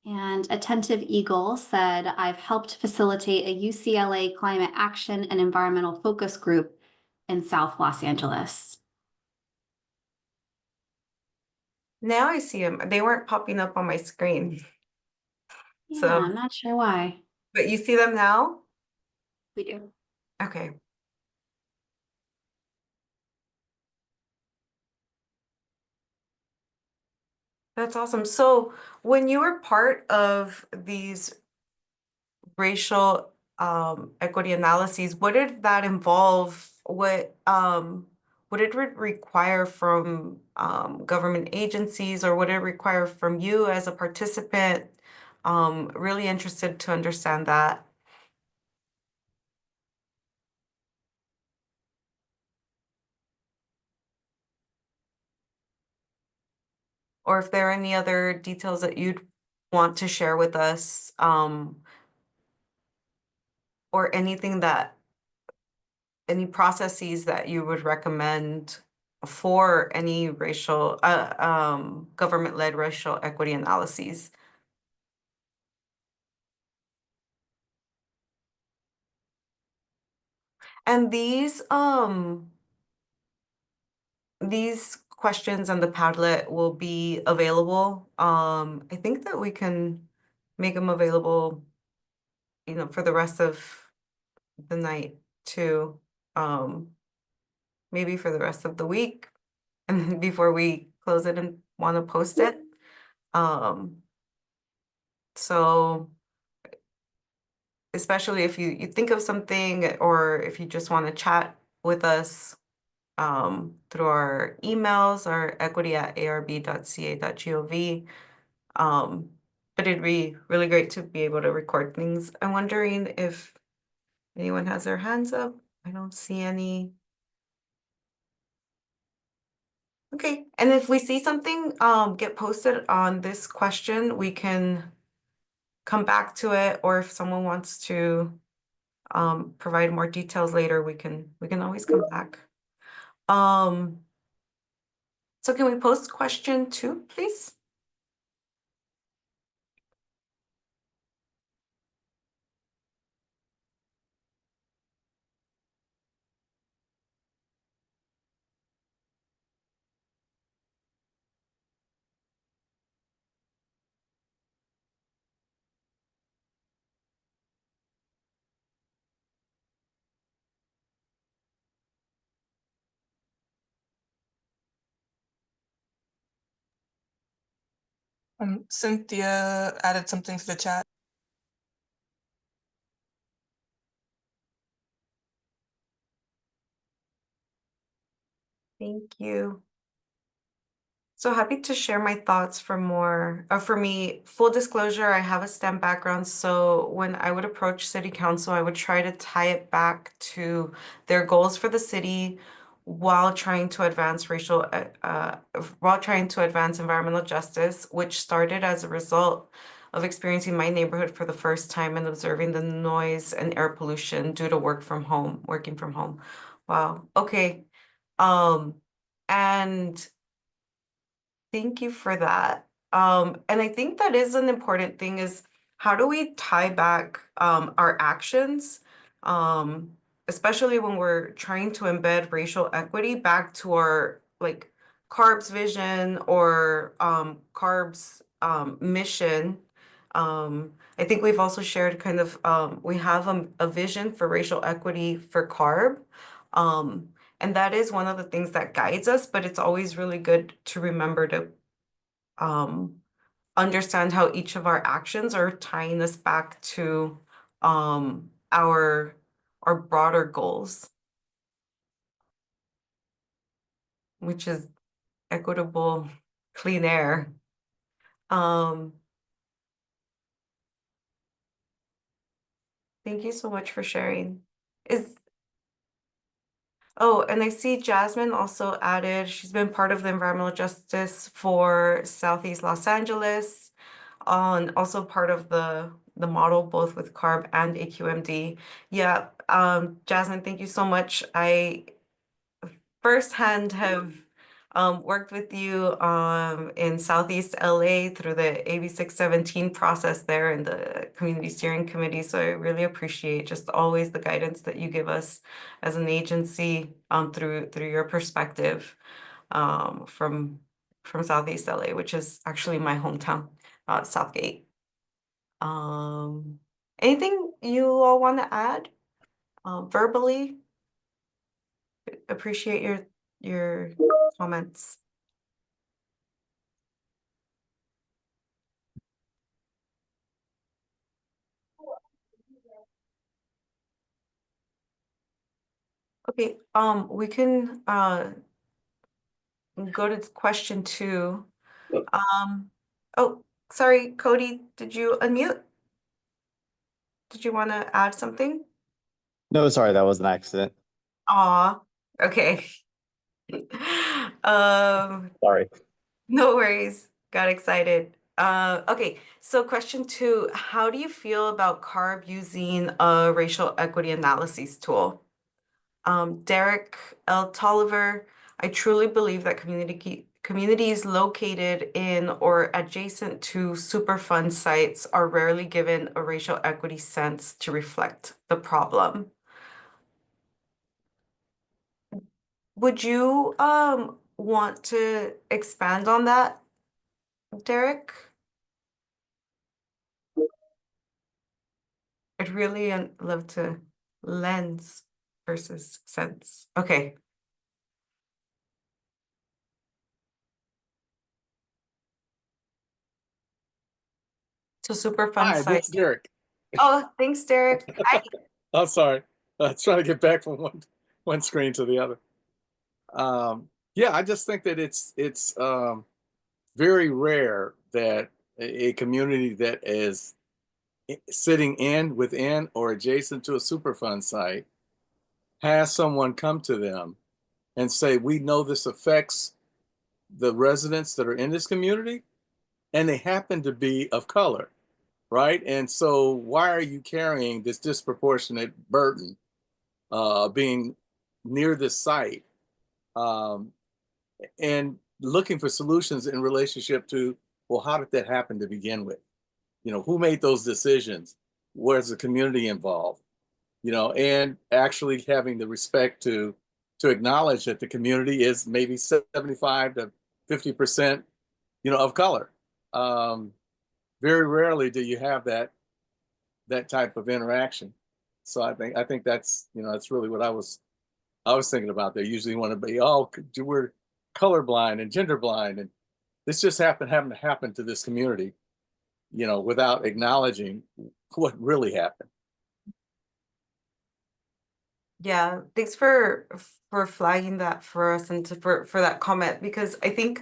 And Attentive Eagle said, I've helped facilitate a UCLA climate action and environmental focus group in South Los Angeles. Now I see them. They weren't popping up on my screen. Yeah, So, I'm not sure why. but you see them now? We do. Okay. That's awesome. So when you were part of these racial equity analyses, what did that involve? What did it require from government agencies, or what did it require from you as a participant? Really interested to understand that. Or if there are any other details that you'd want to share with us, or anything that any processes that you would recommend for any racial government-led racial equity analyses. And these questions on the Padlet will be available. I think that we can make them available, for the rest of the night too. Maybe for the rest of the week, and then before we close it and want to post it. So especially if you think of something, or if you just want to chat with us through our emails, our equity@arb.ca.gov. But it'd be really great to be able to record things. I'm wondering if anyone has their hands up. I don't see any. Okay, and if we see something get posted on this question, we can come back to it, or if someone wants to provide more details later, we can always come back. So can we post question 2, please? Cynthia added something to the chat. Thank you. So happy to share my thoughts for me, full disclosure, I have a STEM background. So when I would approach city council, I would try to tie it back to their goals for the city while trying to advance environmental justice, which started as a result of experiencing my neighborhood for the first time and observing the noise and air pollution due to working from home. Wow. Okay. And thank you for that. And I think that is an important thing, is how do we tie back our actions, especially when we're trying to embed racial equity back to our like CARB's vision, or CARB's mission. I think we've also shared kind of we have a vision for racial equity for CARB. And that is one of the things that guides us, but it's always really good to remember to understand how each of our actions are tying us back to our broader goals, which is equitable, clean air. Thank you so much for sharing. Oh, and I see Jasmine also added, she's been part of the environmental justice for Southeast Los Angeles, also part of the model, both with CARB and AQMD. Yeah, Jasmine, thank you so much. I firsthand have worked with you in Southeast LA through the AB 617 process there in the community steering committee. So I really appreciate just always the guidance that you give us as an agency through your perspective from from Southeast LA, which is actually my hometown, Southgate. Anything you all want to add verbally? Appreciate your comments. Okay, we can go to question 2. Oh, sorry, Cody, did you unmute? Did you want to add something? No, sorry, that was an accident. Aw, okay. Sorry. No worries. Got excited. Okay, so question 2, how do you feel about CARB using a racial equity analysis tool? Derek L. Tolliver, I truly believe that communities located in or adjacent to Superfund sites are rarely given a racial equity sense to reflect the problem. Would you want to expand on that, Derek? I'd really love to lens versus sense. Okay. So Superfund Hi, site. this is Derek. Oh, thanks, Derek. Hi. I'm sorry. Trying to get back from one screen to the other. Yeah, I just think that it's very rare that a community that is sitting within, or adjacent to a Superfund site has someone come to them and say, "We know this affects the residents that are in this community, and they happen to be of color." Right? And so why are you carrying this disproportionate burden being near this site, um, and looking for solutions in relationship to, well, how did that happen to begin with? You know, who made those decisions? Where's the community involved? You know, and actually having the respect to acknowledge that the community is maybe 75 to 50%, you know, of color. Very rarely do you have that type of interaction. So I think that's, you know, that's really what I was thinking about. They usually want to be, oh, we're colorblind and gender blind, and this just happened to happen to this community, you know, without acknowledging what really happened. Yeah, thanks for flagging that for us and for that comment, because I think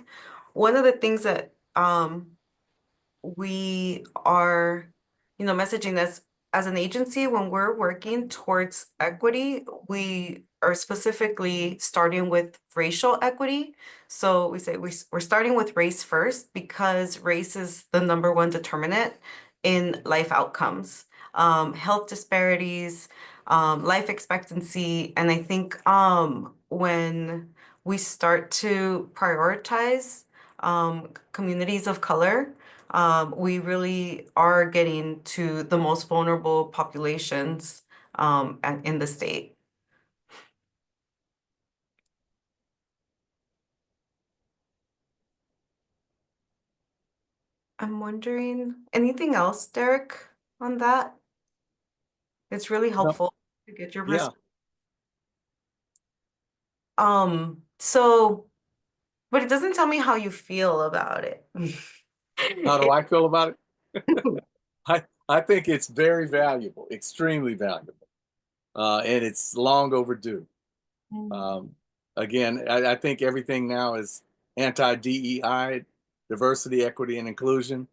one of the things that we are, messaging this as an agency when we're working towards equity, we are specifically starting with racial equity. So we say we're starting with race first because race is the #1 determinant in life outcomes, health disparities, life expectancy. And I think when we start to prioritize communities of color, we really are getting to the most vulnerable populations in the state. I'm wondering, anything else, Derek, on that? It's really No, helpful to get your yeah. perspective. So, but it doesn't tell me how you feel about it. How do I feel about it? I think it's very valuable, extremely valuable, and it's long overdue. Um, Again, I think everything now is anti-DEI, diversity, equity, and inclusion.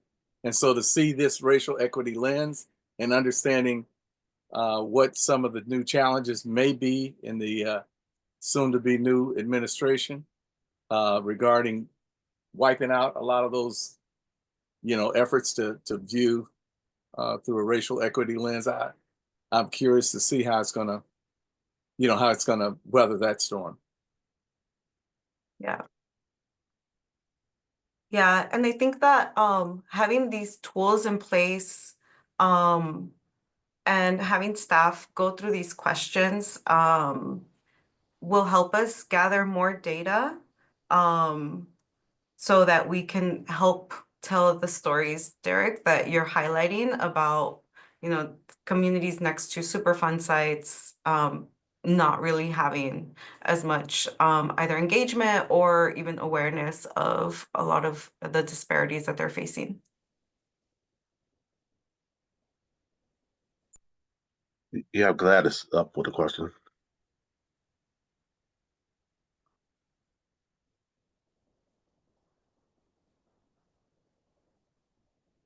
And so to see this racial equity lens and understanding what some of the new challenges may be in the soon-to-be new administration regarding wiping out a lot of those, you know, efforts to view through a racial equity lens. I'm curious to see how it's gonna, you know, how it's gonna weather that storm. Yeah. Yeah, and I think that having these tools in place and having staff go through these questions will help us gather more data so that we can help tell the stories, Derek, that you're highlighting about, communities next to Superfund sites, not really having as much either engagement or even awareness of a lot of the disparities that they're facing. Yeah, Gladys up with a question.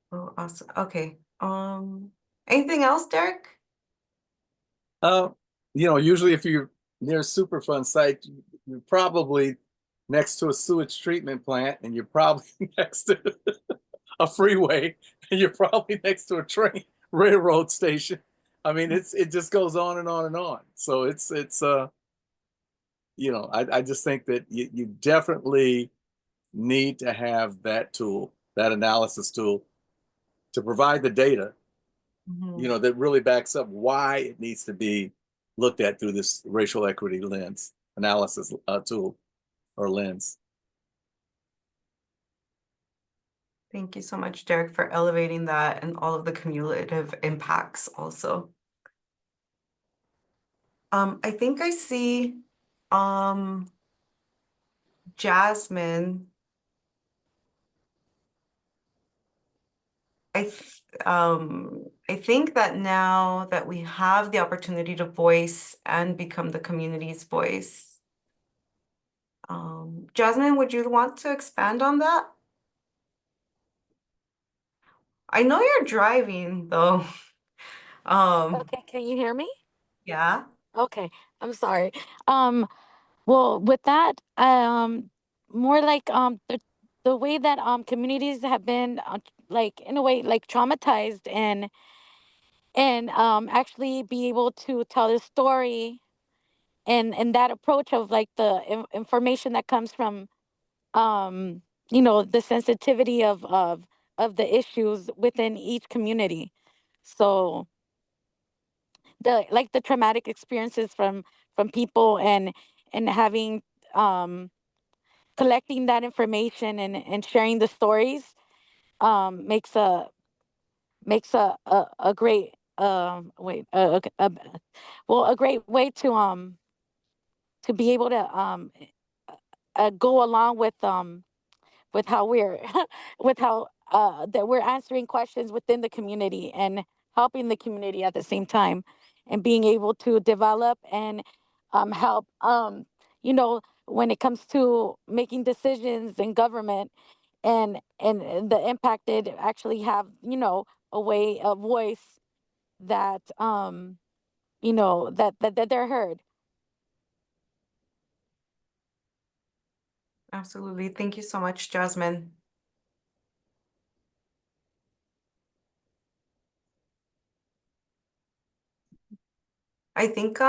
Oh, awesome. Okay. Anything else, Derek? Uh, usually if you're near a Superfund site, you're probably next to a sewage treatment plant, and you're probably next to a freeway, and you're probably next to a train railroad station. I mean, it just goes on and on and on. So I just think that you definitely need to have that tool, that analysis tool, to provide the data, that really backs up why it needs to be looked at through this racial equity lens analysis tool or lens. Thank you so much, Derek, for elevating that and all of the cumulative impacts also. I think I see Jasmine. I think that now that we have the opportunity to voice and become the community's voice, Jasmine, would you want to expand on that? I know you're driving though. Okay, can you hear me? Yeah. Okay, I'm sorry. Well, with that, more like the way that communities have been like in a way like traumatized and actually be able to tell a story and that approach of like the information that comes from the sensitivity of the issues within each community. So the traumatic experiences from people and having um collecting that information and sharing the stories makes a great a great way to be able to go along with how we're with how that we're answering questions within the community and helping the community at the same time and being able to develop and help when it comes to making decisions in government and the impact it actually have a voice that that they're heard. Absolutely. Thank you so much, Jasmine. I think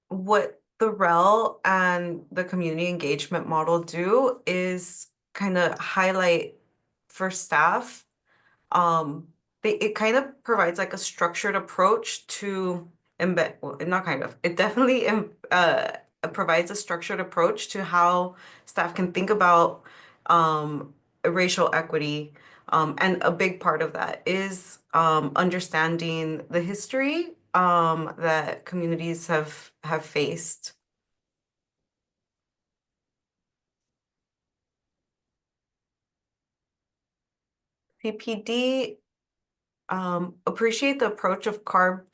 what the REL and the community engagement model do is kind of highlight for staff. It kind of provides like a structured approach to embed, well, not kind of, it definitely provides a structured approach to how staff can think about racial equity. And a big part of that is understanding the history that communities have faced. CPD appreciate the approach of CARB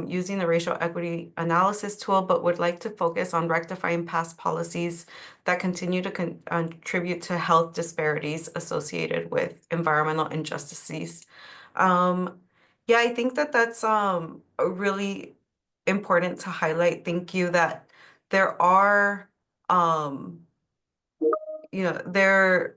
using the racial equity analysis tool, but would like to focus on rectifying past policies that continue to contribute to health disparities associated with environmental injustices. Yeah, I think that that's really important to highlight. Thank you that there are, there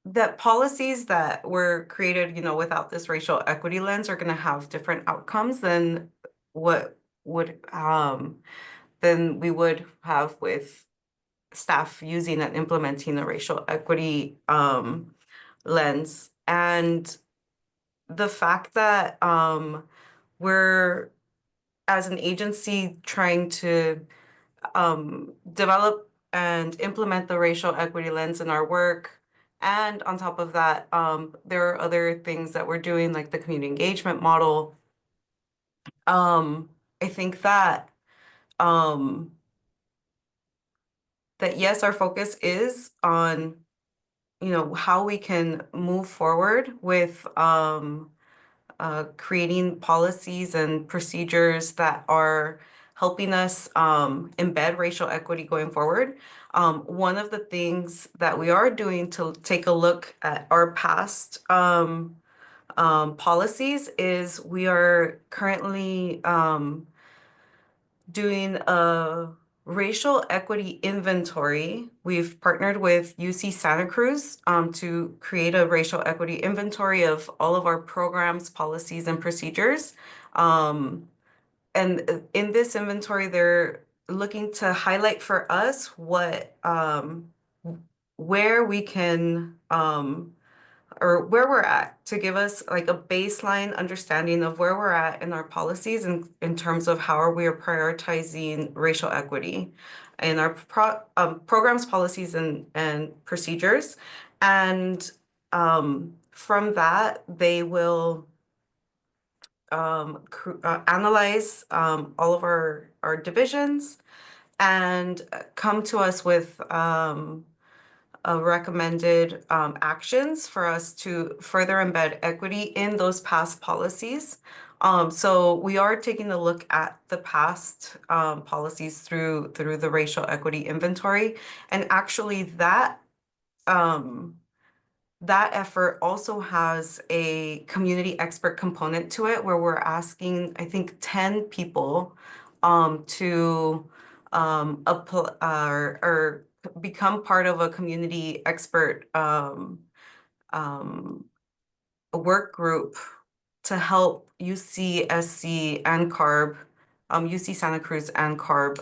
that policies that were created, without this racial equity lens are going to have different outcomes than what would than we would have with staff using and implementing the racial equity lens. And the fact that we're as an agency trying to develop and implement the racial equity lens in our work. And on top of that, there are other things that we're doing, like the community engagement model. I think that that yes, our focus is on, how we can move forward with creating policies and procedures that are helping us embed racial equity going forward. One of the things that we are doing to take a look at our past policies is we are currently doing a racial equity inventory. We've partnered with UC Santa Cruz to create a racial equity inventory of all of our programs, policies, and procedures. And in this inventory, they're looking to highlight for us where we can or where we're at, to give us like a baseline understanding of where we're at in our policies in terms of how are we prioritizing racial equity in our programs, policies, and procedures. And from that, they will analyze all of our divisions and come to us with recommended actions for us to further embed equity in those past policies. So we are taking a look at the past policies through the racial equity inventory, and actually that effort also has a community expert component to it, where we're asking, I think, 10 people to apply or become part of a community expert work group to help UCSC and CARB, UC Santa Cruz and CARB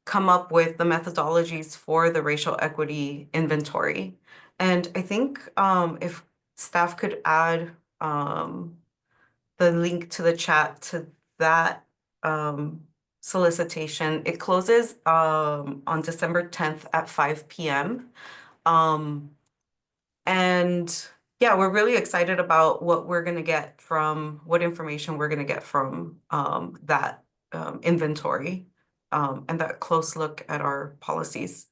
come up with the methodologies for the racial equity inventory. And I think if staff could add the link to the chat to that solicitation. It closes on December 10th at 5 p.m. And yeah, we're really excited about what information we're going to get from that inventory and that close look at our policies.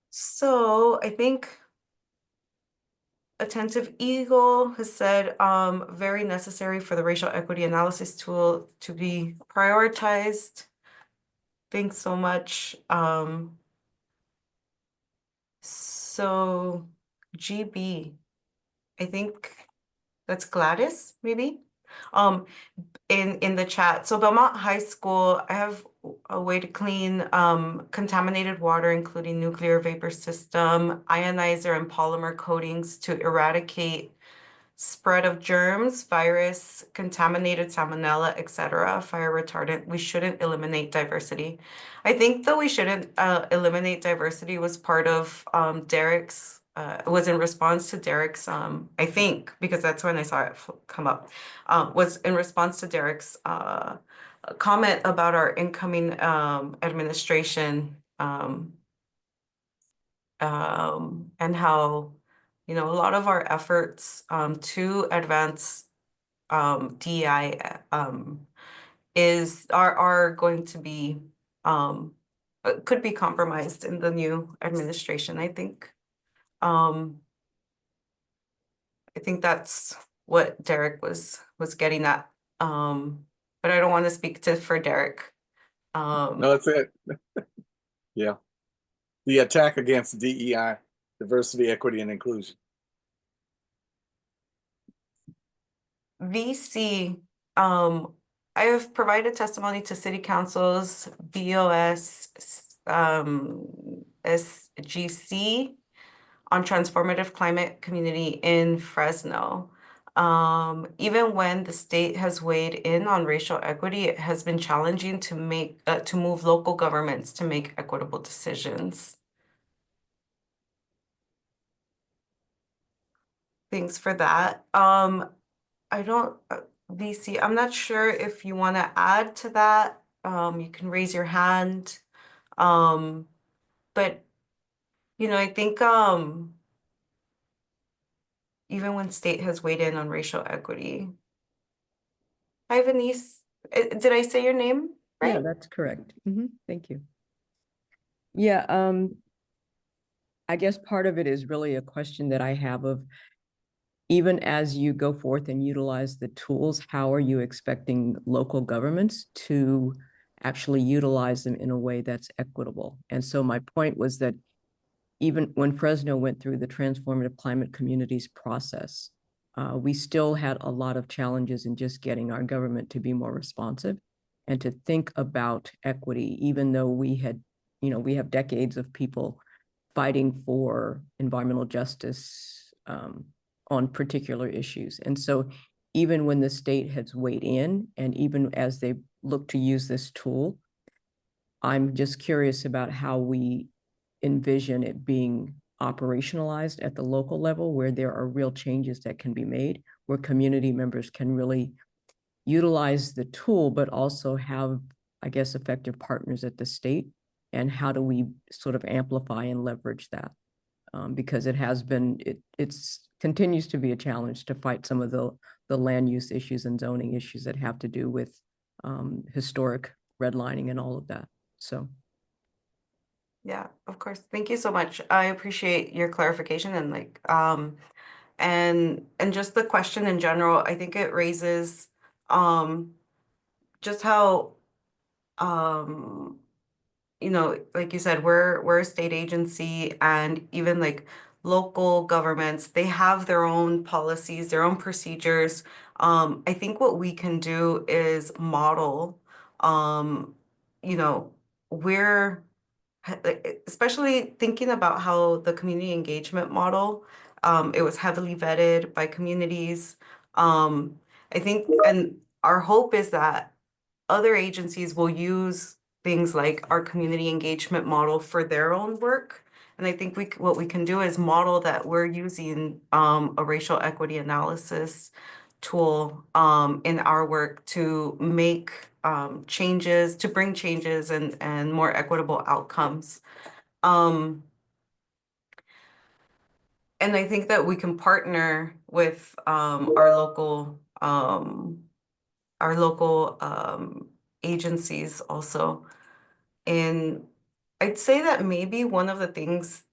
So I think Attentive Eagle has said very necessary for the racial equity analysis tool to be prioritized. Thanks so much. So GB, I think that's Gladys, maybe, in the chat. So Belmont High School, I have a way to clean contaminated water, including nuclear vapor system, ionizer, and polymer coatings to eradicate spread of germs, virus, contaminated salmonella, etc., fire retardant. We shouldn't eliminate diversity. I think that we shouldn't eliminate diversity was part of Derek's, was in response to Derek's, I think, because that's when I saw it come up, was in response to Derek's comment about our incoming administration and how, a lot of our efforts to advance DEI are going to be could be compromised in the new administration, I think. I think that's what Derek was getting at. But I don't want to speak for Derek. No, that's it. Yeah. The attack against DEI, diversity, equity, and inclusion. VC, I have provided testimony to city councils, BOS, SGC on transformative climate community in Fresno. Even when the state has weighed in on racial equity, it has been challenging to move local governments to make equitable decisions. Thanks for that. I don't, VC, I'm not sure if you want to add to that. You can raise your hand. But I think even when state has weighed in on racial equity. Hi, Venice. Did I say your name Yeah, right? that's correct. Thank you. Yeah, I guess part of it is really a question that I have of, even as you go forth and utilize the tools, how are you expecting local governments to actually utilize them in a way that's equitable? And so my point was that even when Fresno went through the Transformative Climate Communities process, we still had a lot of challenges in just getting our government to be more responsive and to think about equity, even though we have decades of people fighting for environmental justice on particular issues. And so even when the state has weighed in, and even as they look to use this tool, I'm just curious about how we envision it being operationalized at the local level, where there are real changes that can be made, where community members can really utilize the tool, but also have, I guess, effective partners at the state. And how do we sort of amplify and leverage that? Because it has been, it's continues to be a challenge to fight some of the land use issues and zoning issues that have to do with historic redlining and all of that. So. Yeah, of course. Thank you so much. I appreciate your clarification and and just the question in general. I think it raises just how like you said, we're a state agency, and even like local governments, they have their own policies, their own procedures. I think what we can do is model, um, you know, we're especially thinking about how the community engagement model, it was heavily vetted by communities. I think, and our hope is that other agencies will use things like our community engagement model for their own work. And I think what we can do is model that we're using a racial equity analysis tool in our work to make changes, to bring changes and more equitable outcomes. And I think that we can partner with our local agencies also. And I'd say that maybe one of the things,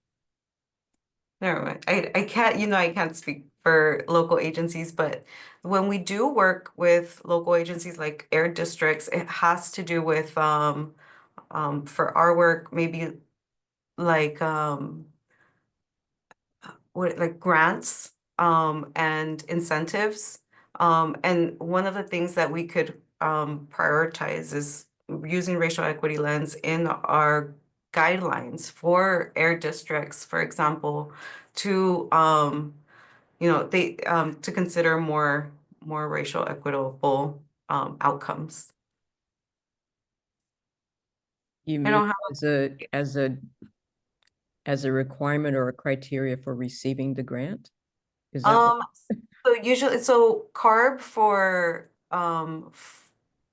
never mind, I can't, I can't speak for local agencies, but when we do work with local agencies like air districts, it has to do with, for our work, maybe like, like grants, and incentives. And one of the things that we could, prioritize is using racial equity lens in our guidelines for air districts, for example, to, to consider more racial equitable, outcomes. You I mean don't have as a requirement or a criteria for receiving the grant? Is that So usually, so CARB for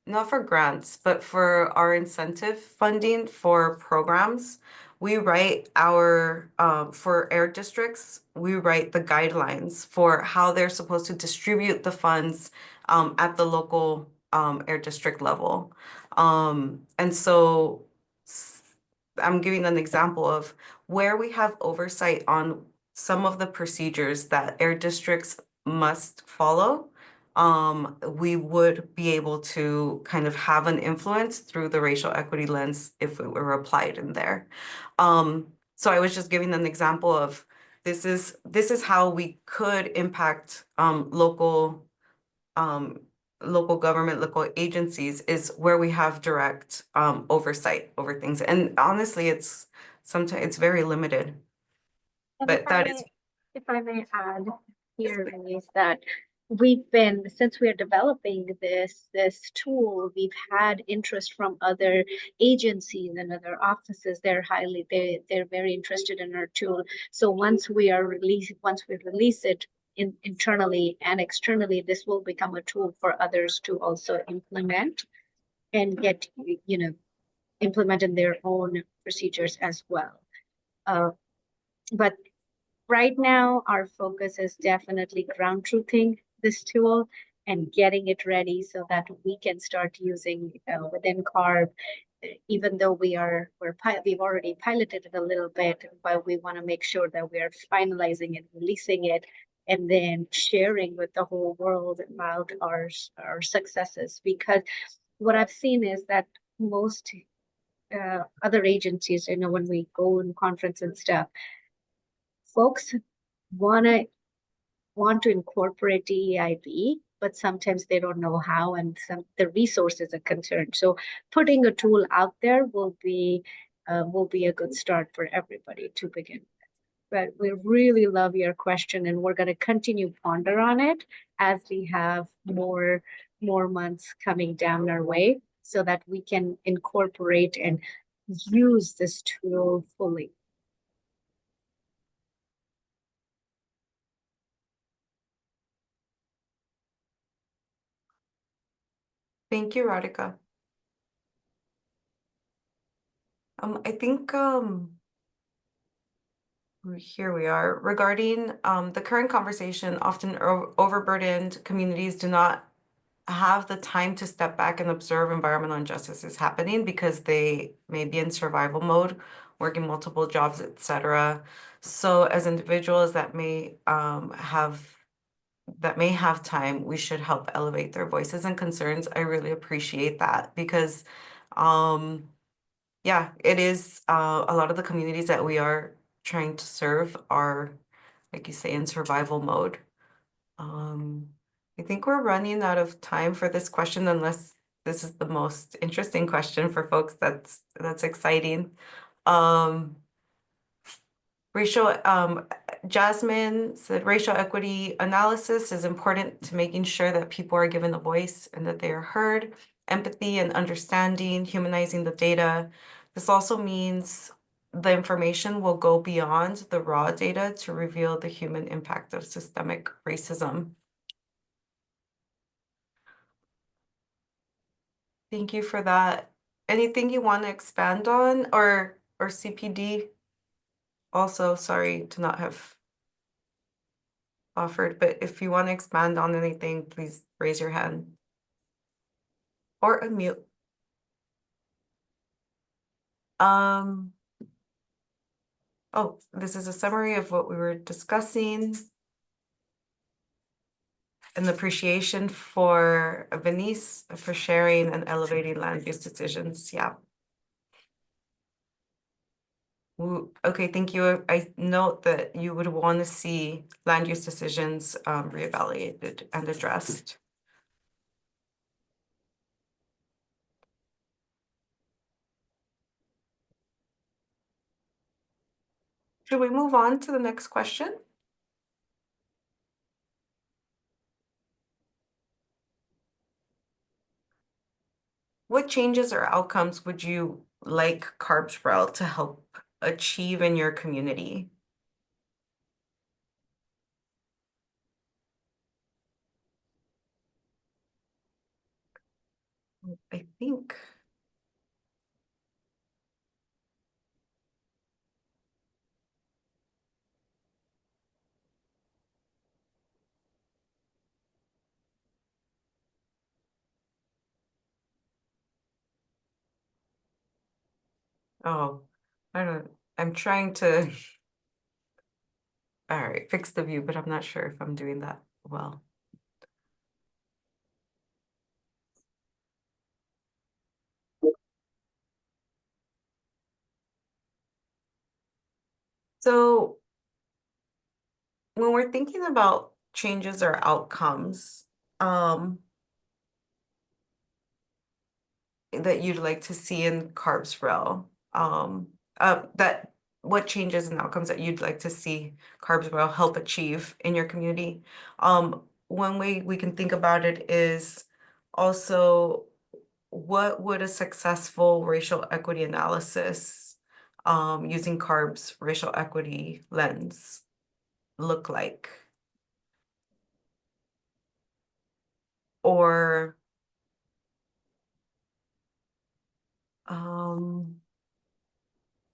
not for grants, but for our incentive funding for programs, we write our for air districts, we write the guidelines for how they're supposed to distribute the funds at the local air district level. And so I'm giving an example of where we have oversight on some of the procedures that air districts must follow. We would be able to kind of have an influence through the racial equity lens if it were applied in there. So I was just giving an example of this is how we could impact local government, local agencies, is where we have direct oversight over things. And honestly, sometimes it's very limited. And But that is, if I may add here is that since we are developing this tool, we've had interest from other agencies and other offices. They're very interested in our tool. So once we release it internally and externally, this will become a tool for others to also implement and get, implement in their own procedures as well. But right now, our focus is definitely ground truthing this tool and getting it ready so that we can start using within CARB. Even though we've already piloted it a little bit, but we want to make sure that we are finalizing it, releasing it, and then sharing with the whole world about our successes. Because what I've seen is that most other agencies, when we go in conference and stuff, folks want to incorporate DEIB, but sometimes they don't know how, and the resources are concerned. So putting a tool out there will be a good start for everybody to begin with. But we really love your question, and we're going to continue ponder on it as we have more months coming down our way, so that we can incorporate and use this tool fully. Thank you, Radhika. I think here we are. Regarding the current conversation, often overburdened communities do not have the time to step back and observe environmental injustices happening because they may be in survival mode, working multiple jobs, etc. So as individuals that may have time, we should help elevate their voices and concerns. I really appreciate that because yeah, it is a lot of the communities that we are trying to serve are, like you say, in survival mode. I think we're running out of time for this question, unless this is the most interesting question for folks. That's exciting. Jasmine said racial equity analysis is important to making sure that people are given a voice and that they are heard. Empathy and understanding, humanizing the data. This also means the information will go beyond the raw data to reveal the human impact of systemic racism. Thank you for that. Anything you want to expand on, or CPD? Also, sorry to not have offered, but if you want to expand on anything, please raise your hand or unmute. Oh, this is a summary of what we were discussing. An appreciation for Venice for sharing and elevating land use decisions. Yeah. Okay, thank you. I note that you would want to see land use decisions reevaluated and addressed. Should we move on to the next question? What changes or outcomes would you like CARB to help achieve in your community? I think. Oh, I'm trying to, all right, fix the view, but I'm not sure if I'm doing that well. So when we're thinking about changes or outcomes, that you'd like to see in CARB what changes and outcomes that you'd like to see CARB help achieve in your community. One way we can think about it is also, what would a successful racial equity analysis using CARB's racial equity lens look like? Or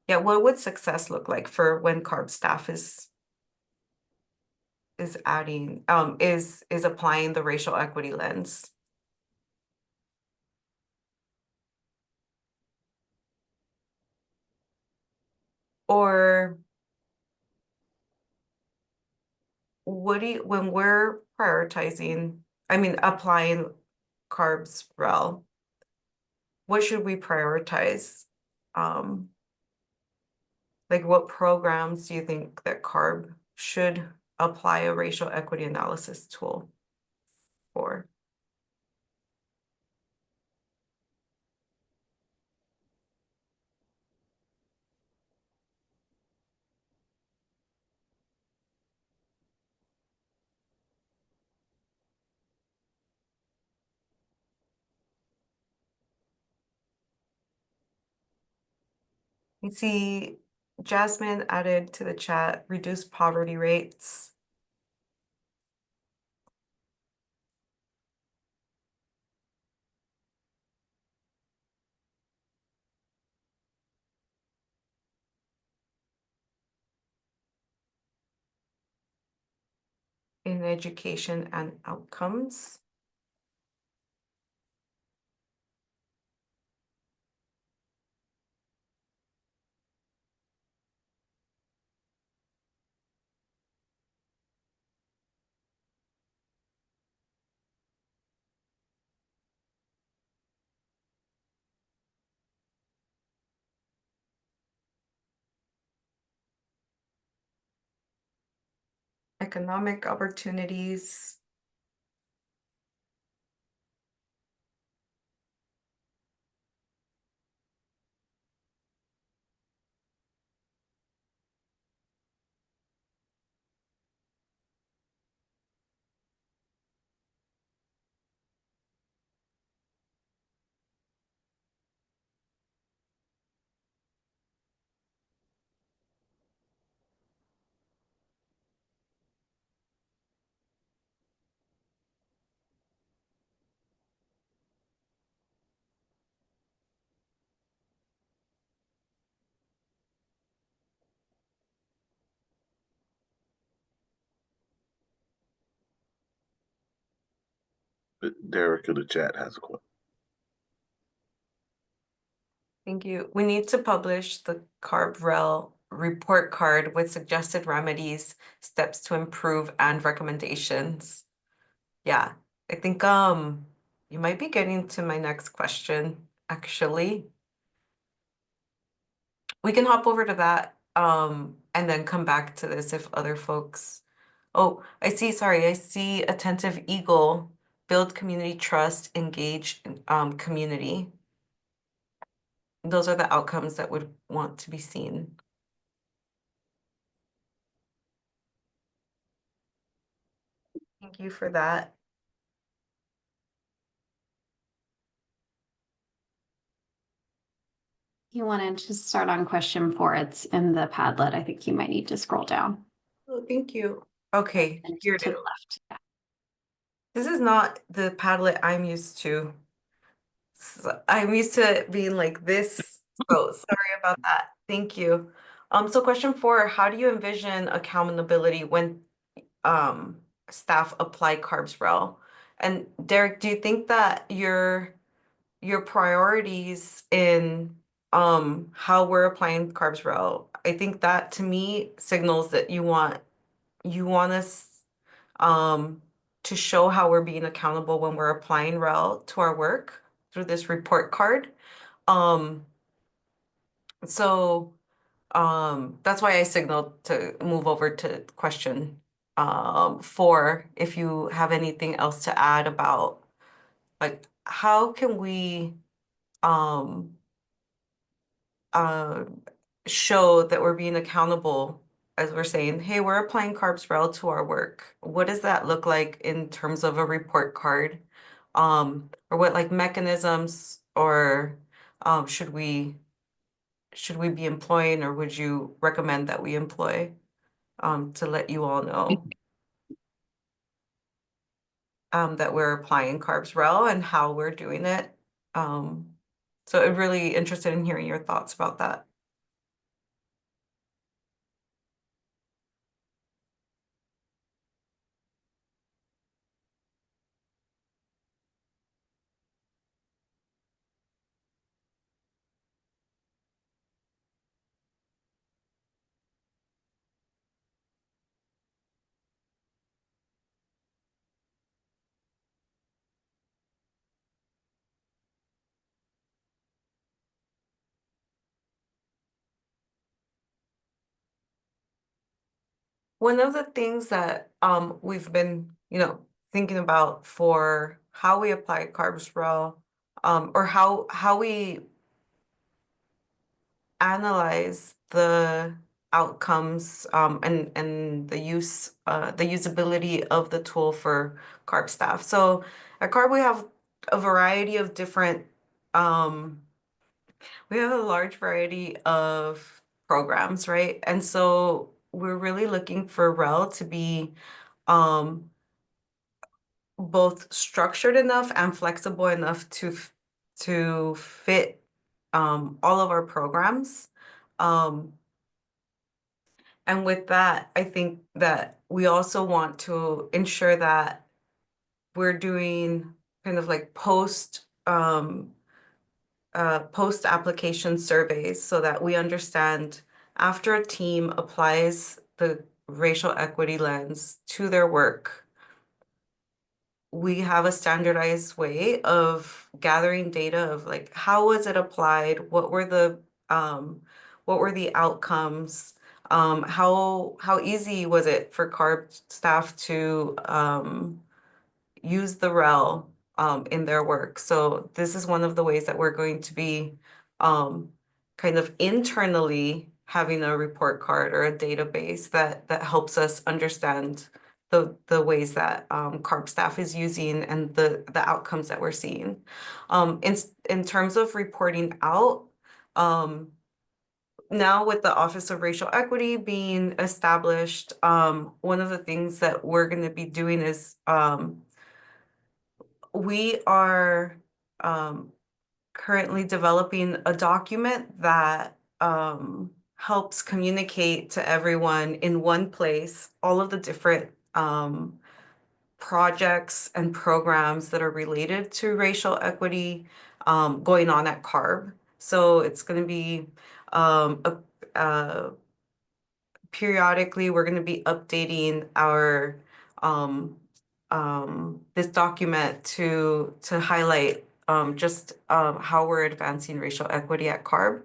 yeah, what would success look like for when CARB staff is adding is applying the racial equity lens? Or what do you, when we're prioritizing, I mean, applying CARB's REL, what should we prioritize? Like what programs do you think that CARB should apply a racial equity analysis tool for? You see, Jasmine added to the chat, reduce poverty rates. In education and outcomes. Economic opportunities. Derek in the chat has a question. Thank you. We need to publish the CARB REL report card with suggested remedies, steps to improve, and recommendations. Yeah, I think you might be getting to my next question, actually. We can hop over to that and then come back to this if other folks. Oh, I see Attentive Eagle, build community trust, engage community. Those are the outcomes that would want to be seen. Thank you for that. You wanted to start on question 4. It's in the Padlet. I think you might need to scroll down. Oh, thank you. Okay, And here it to is. the left. Yeah. This is not the Padlet I'm used to. I'm used to it being like this, so sorry about that. Thank you. So question 4, how do you envision accountability when staff apply CARBs REL? And Derek, do you think that your priorities in how we're applying CARBs REL, I think that to me signals that you want us to show how we're being accountable when we're applying REL to our work through this report card. So that's why I signaled to move over to question 4, if you have anything else to add about like how can we um uh show that we're being accountable as we're saying, hey, we're applying CARBs REL to our work. What does that look like in terms of a report card? Or what like mechanisms or should we be employing, or would you recommend that we employ to let you all know? that we're applying CARB's REL and how we're doing it. So I'm really interested in hearing your thoughts about that. One of the things that we've been, thinking about for how we apply CARB's REL, or how we analyze the outcomes and the usability of the tool for CARB staff. So at CARB we have a variety of different we have a large variety of programs, right? And so we're really looking for REL to be both structured enough and flexible enough to fit all of our programs. And with that, I think that we also want to ensure that we're doing kind of like post application surveys so that we understand after a team applies the racial equity lens to their work, we have a standardized way of gathering data of like how was it applied, what were the outcomes, how easy was it for CARB staff to use the REL in their work. So this is one of the ways that we're going to be kind of internally having a report card or a database that helps us understand the ways that CARB staff is using and the outcomes that we're seeing. In terms of reporting out, now with the Office of Racial Equity being established, one of the things that we're going to be doing is we are currently developing a document that helps communicate to everyone in one place all of the different projects and programs that are related to racial equity going on at CARB. So it's going to be periodically we're going to be updating our this document to highlight just how we're advancing racial equity at CARB,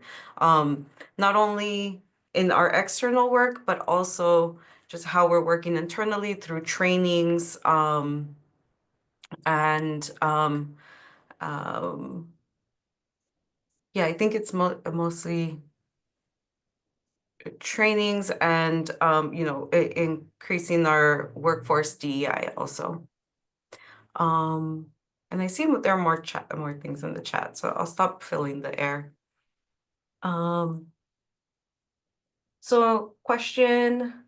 not only in our external work, but also just how we're working internally through trainings and yeah, I think it's mostly trainings and increasing our workforce DEI also. And I see there are more things in the chat, so I'll stop filling the air. So question.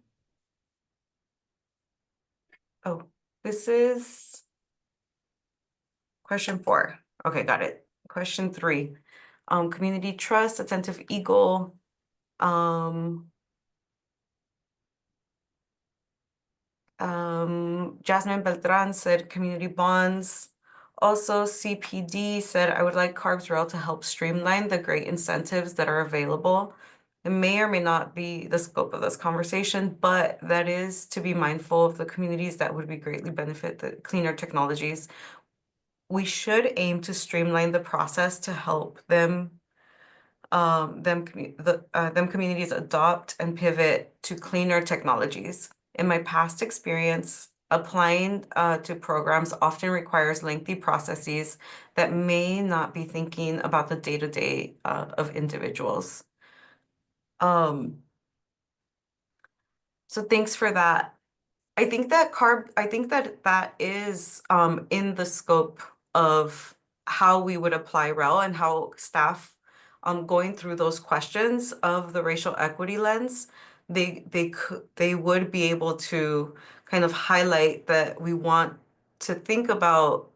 Oh, this is question 4. Okay, got it. Question 3. Community trust, attentive eagle. Jasmine Beltran said community bonds. Also, CPD said, I would like CARB's REL to help streamline the great incentives that are available. It may or may not be the scope of this conversation, but that is to be mindful of the communities that would be greatly benefit the cleaner technologies. We should aim to streamline the process to help them communities adopt and pivot to cleaner technologies. In my past experience, applying to programs often requires lengthy processes that may not be thinking about the day-to-day of individuals. So thanks for that. I think that that is in the scope of how we would apply REL and how staff going through those questions of the racial equity lens, they would be able to kind of highlight that we want to think about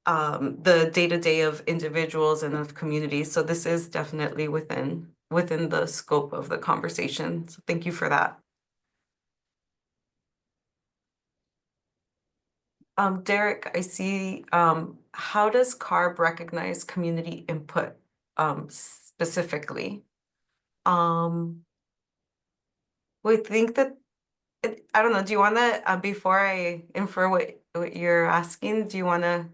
the day-to-day of individuals and of communities. So this is definitely within the scope of the conversation. So thank you for that. Derek, I see, how does CARB recognize community input specifically? We think that, I don't know, do you want to, before I infer what you're asking, do you want to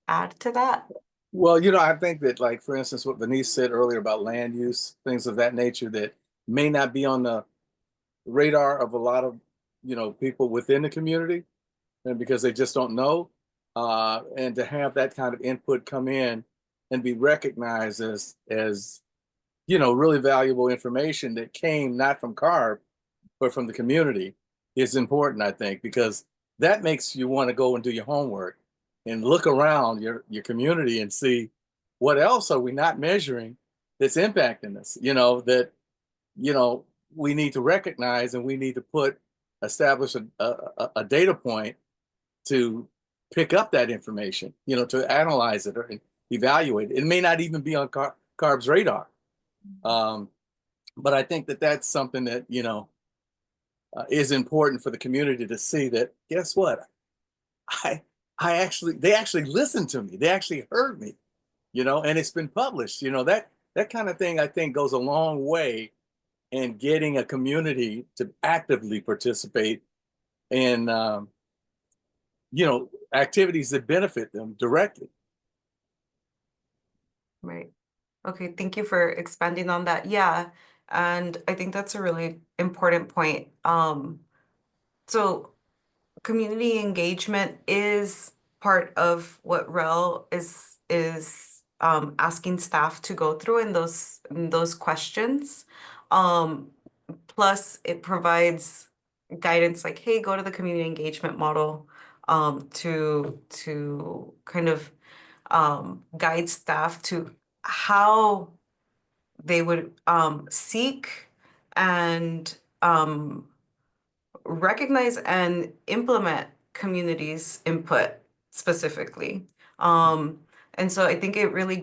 add to that? Well, I think that, like, for instance, what Denise said earlier about land use, things of that nature that may not be on the radar of a lot of, people within the community, and because they just don't know, and to have that kind of input come in and be recognized as really valuable information that came not from CARB, but from the community is important, I think, because that makes you want to go and do your homework and look around your community and see what else are we not measuring that's impacting us, that, we need to recognize, and we need to establish a data point to pick up that information, to analyze it or evaluate it. It may not even be on CARB's radar. But I think that that's something that, is important for the community to see, that guess what? They actually listened to me. They actually heard me, and it's been published, that kind of thing, I think, goes a long way in getting a community to actively participate in, activities that benefit them directly. Right. Okay, thank you for expanding on that. Yeah, and I think that's a really important point. So community engagement is part of what REL is asking staff to go through in those questions. Plus, it provides guidance like, hey, go to the community engagement model to kind of guide staff to how they would seek and recognize and implement communities' input specifically. And so I think it really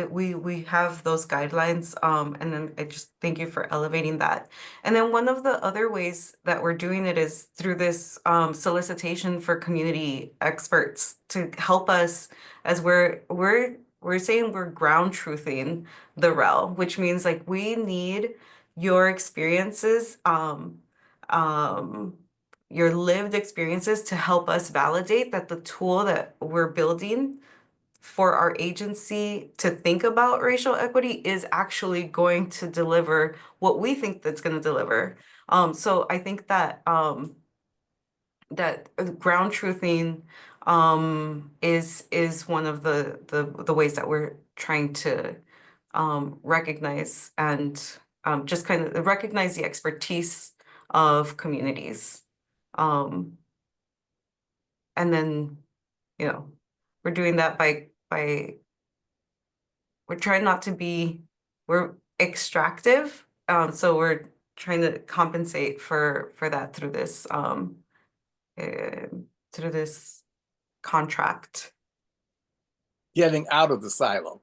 we have those guidelines, and then I just thank you for elevating that. And then one of the other ways that we're doing it is through this solicitation for community experts to help us, as we're saying we're ground truthing the REL, which means like we need your experiences, your lived experiences to help us validate that the tool that we're building for our agency to think about racial equity is actually going to deliver what we think that's going to deliver. So I think that ground truthing is one of the ways that we're trying to recognize and just kind of recognize the expertise of communities. And then, we're doing that by we're trying not to be, we're extractive. So we're trying to compensate for that through this contract. Getting out of the silo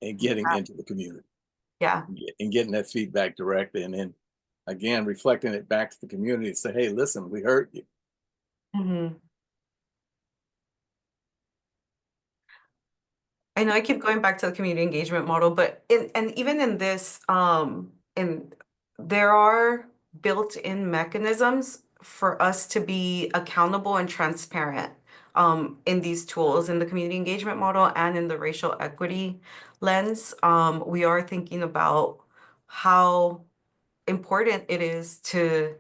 and getting into the community. Yeah. And getting that feedback directly, and then again reflecting it back to the community and say, hey, listen, we heard you. Mm-hmm. I know I keep going back to the community engagement model, but even in this, there are built-in mechanisms for us to be accountable and transparent in these tools, in the community engagement model and in the racial equity lens. We are thinking about how important it is to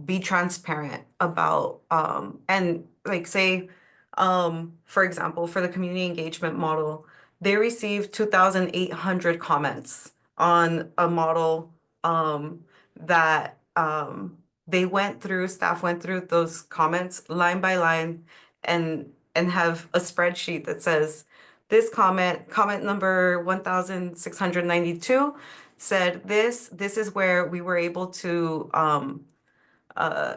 be transparent about and like say for example, for the community engagement model, they received 2,800 comments on a model that staff went through those comments line by line and have a spreadsheet that says this comment number 1,692 said this is where we were able to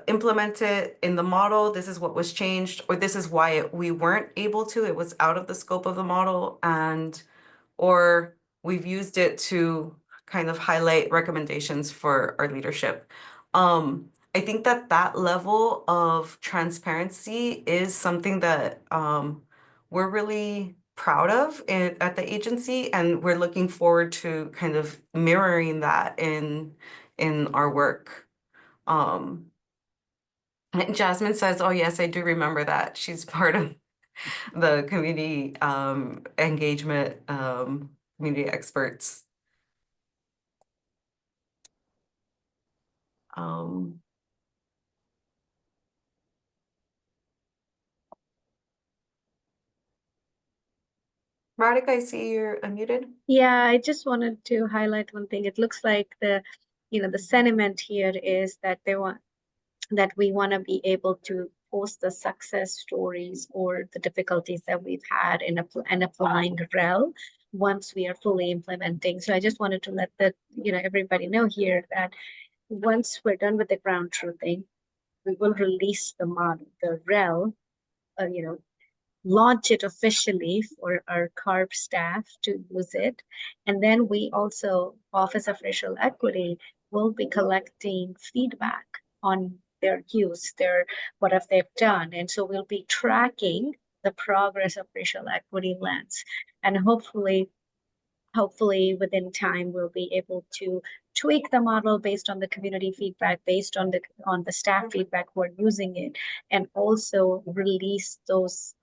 implement it in the model. This is what was changed, or this is why we weren't able to. It was out of the scope of the model, and or we've used it to kind of highlight recommendations for our leadership. I think that that level of transparency is something that we're really proud of at the agency, and we're looking forward to kind of mirroring that in our work. And Jasmine says, "Oh yes, I do remember that. She's part of the community engagement, community experts." Um, Radhika, I see you're unmuted. Yeah, I just wanted to highlight one thing. It looks like the sentiment here is that we want to be able to post the success stories or the difficulties that we've had in applying REL once we are fully implementing. So I just wanted to let everybody know here that once we're done with the ground truthing, we will release the model, the REL, launch it officially for our CARB staff to use it. And then we also, Office of Racial Equity, will be collecting feedback on their use, what have they've done. And so we'll be tracking the progress of racial equity lens. And hopefully within time we'll be able to tweak the model based on the community feedback, based on the staff feedback who are using it, and also release those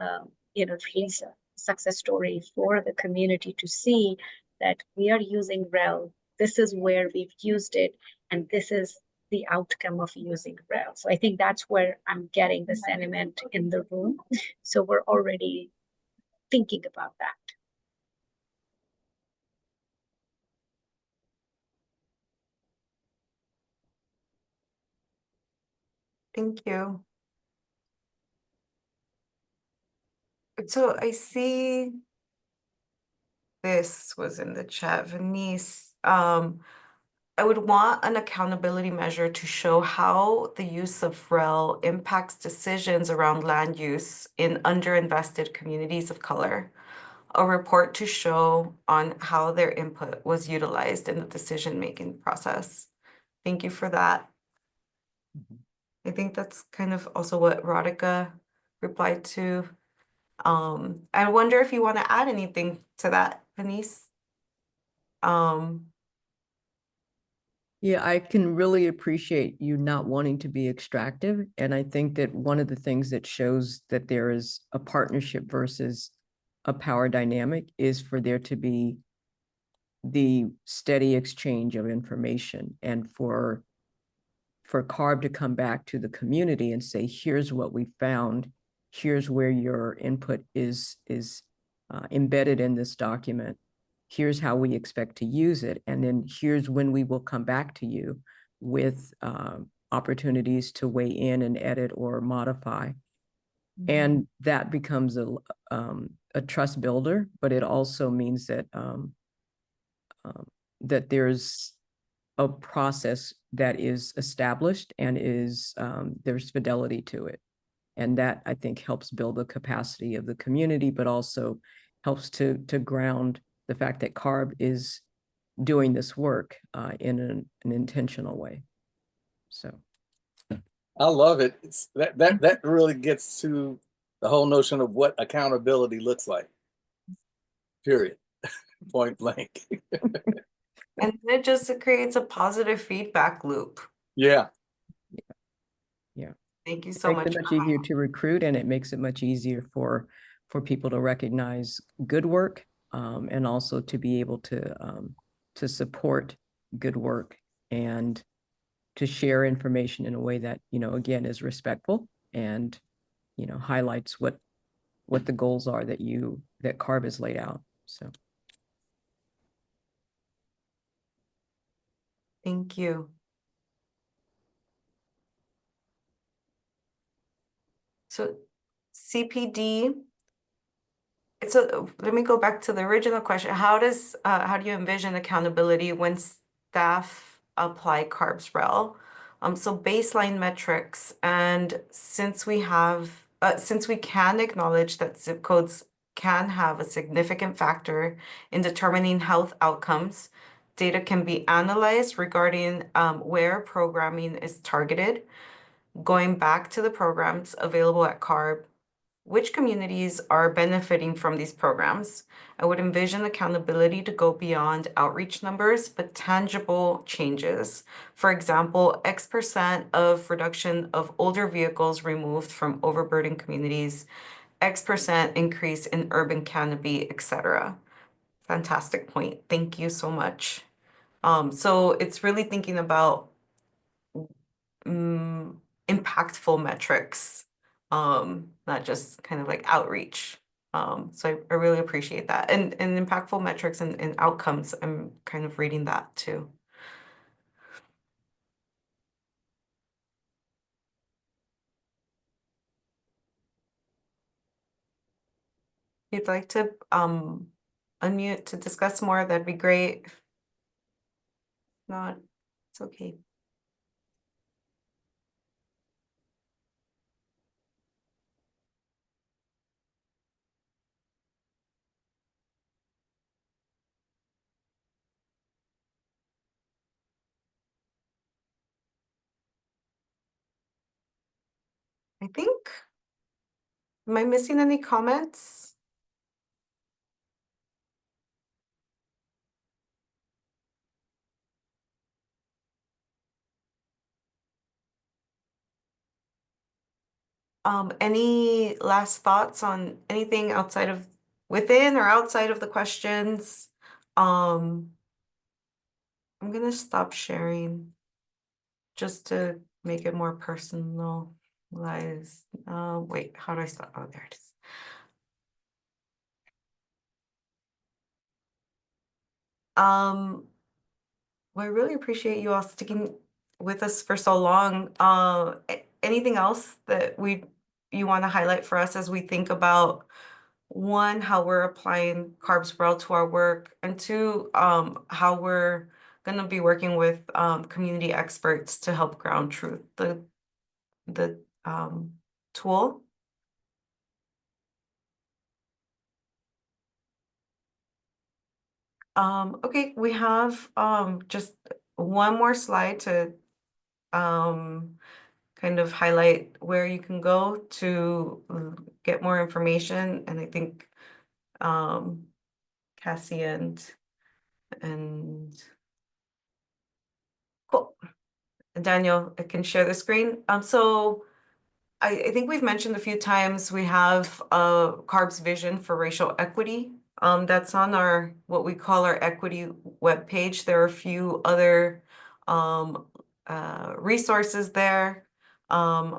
release a success story for the community to see that we are using REL. This is where we've used it, and this is the outcome of using REL. So I think that's where I'm getting the sentiment in the room. So we're already thinking about that. Thank you. So I see this was in the chat, Venice. I would want an accountability measure to show how the use of REL impacts decisions around land use in underinvested communities of color. A report to show on how their input was utilized in the decision-making process. Thank you for that. I think that's kind of also what Radhika replied to. I wonder if you want to add anything to that, Venice. Yeah, I can really appreciate you not wanting to be extractive. And I think that one of the things that shows that there is a partnership versus a power dynamic is for there to be the steady exchange of information, and for CARB to come back to the community and say, here's what we found, here's where your input is embedded in this document, here's how we expect to use it, and then here's when we will come back to you with opportunities to weigh in and edit or modify. And that becomes a trust builder, but it also means that that there's a process that is established and there's fidelity to it. And that, I think, helps build the capacity of the community, but also helps to ground the fact that CARB is doing this work in an intentional way. So I love it. That really gets to the whole notion of what accountability looks like. Period. Point blank. And it just creates a positive feedback loop. Yeah. Yeah. Thank you so much. It makes it much easier to recruit, and it makes it much easier for people to recognize good work, and also to be able to support good work and to share information in a way that, again, is respectful and, highlights what the goals are that CARB has laid out. So. Thank you. So CPD, so let me go back to the original question. How do you envision accountability when staff apply CARB's REL. So baseline metrics, and since we can acknowledge that zip codes can have a significant factor in determining health outcomes, data can be analyzed regarding where programming is targeted, going back to the programs available at CARB, which communities are benefiting from these programs. I would envision accountability to go beyond outreach numbers, but tangible changes. For example, X% of reduction of older vehicles removed from overburdened communities, X% increase in urban canopy, etc. Fantastic point. Thank you so much. So it's really thinking about impactful metrics, not just kind of like outreach. So I really appreciate that. And impactful metrics and outcomes, I'm kind of reading that too. If you'd like to unmute to discuss more, that'd be great. If not, it's okay. I think, am I missing any comments? Any last thoughts on anything outside of within or outside of the questions? I'm gonna stop sharing just to make it more personalized. Wait, how do I stop? Oh, there it is. Well, I really appreciate you all sticking with us for so long. Anything else that you want to highlight for us as we think about, one, how we're applying CARB's REL to our work, and two, how we're going to be working with community experts to help ground truth, the tool. Okay, we have just one more slide to kind of highlight where you can go to get more information. And I think Cassie and cool. And Daniel, I can share the screen. So I think we've mentioned a few times we have CARB's vision for racial equity. That's on our what we call our equity webpage. There are a few other resources there.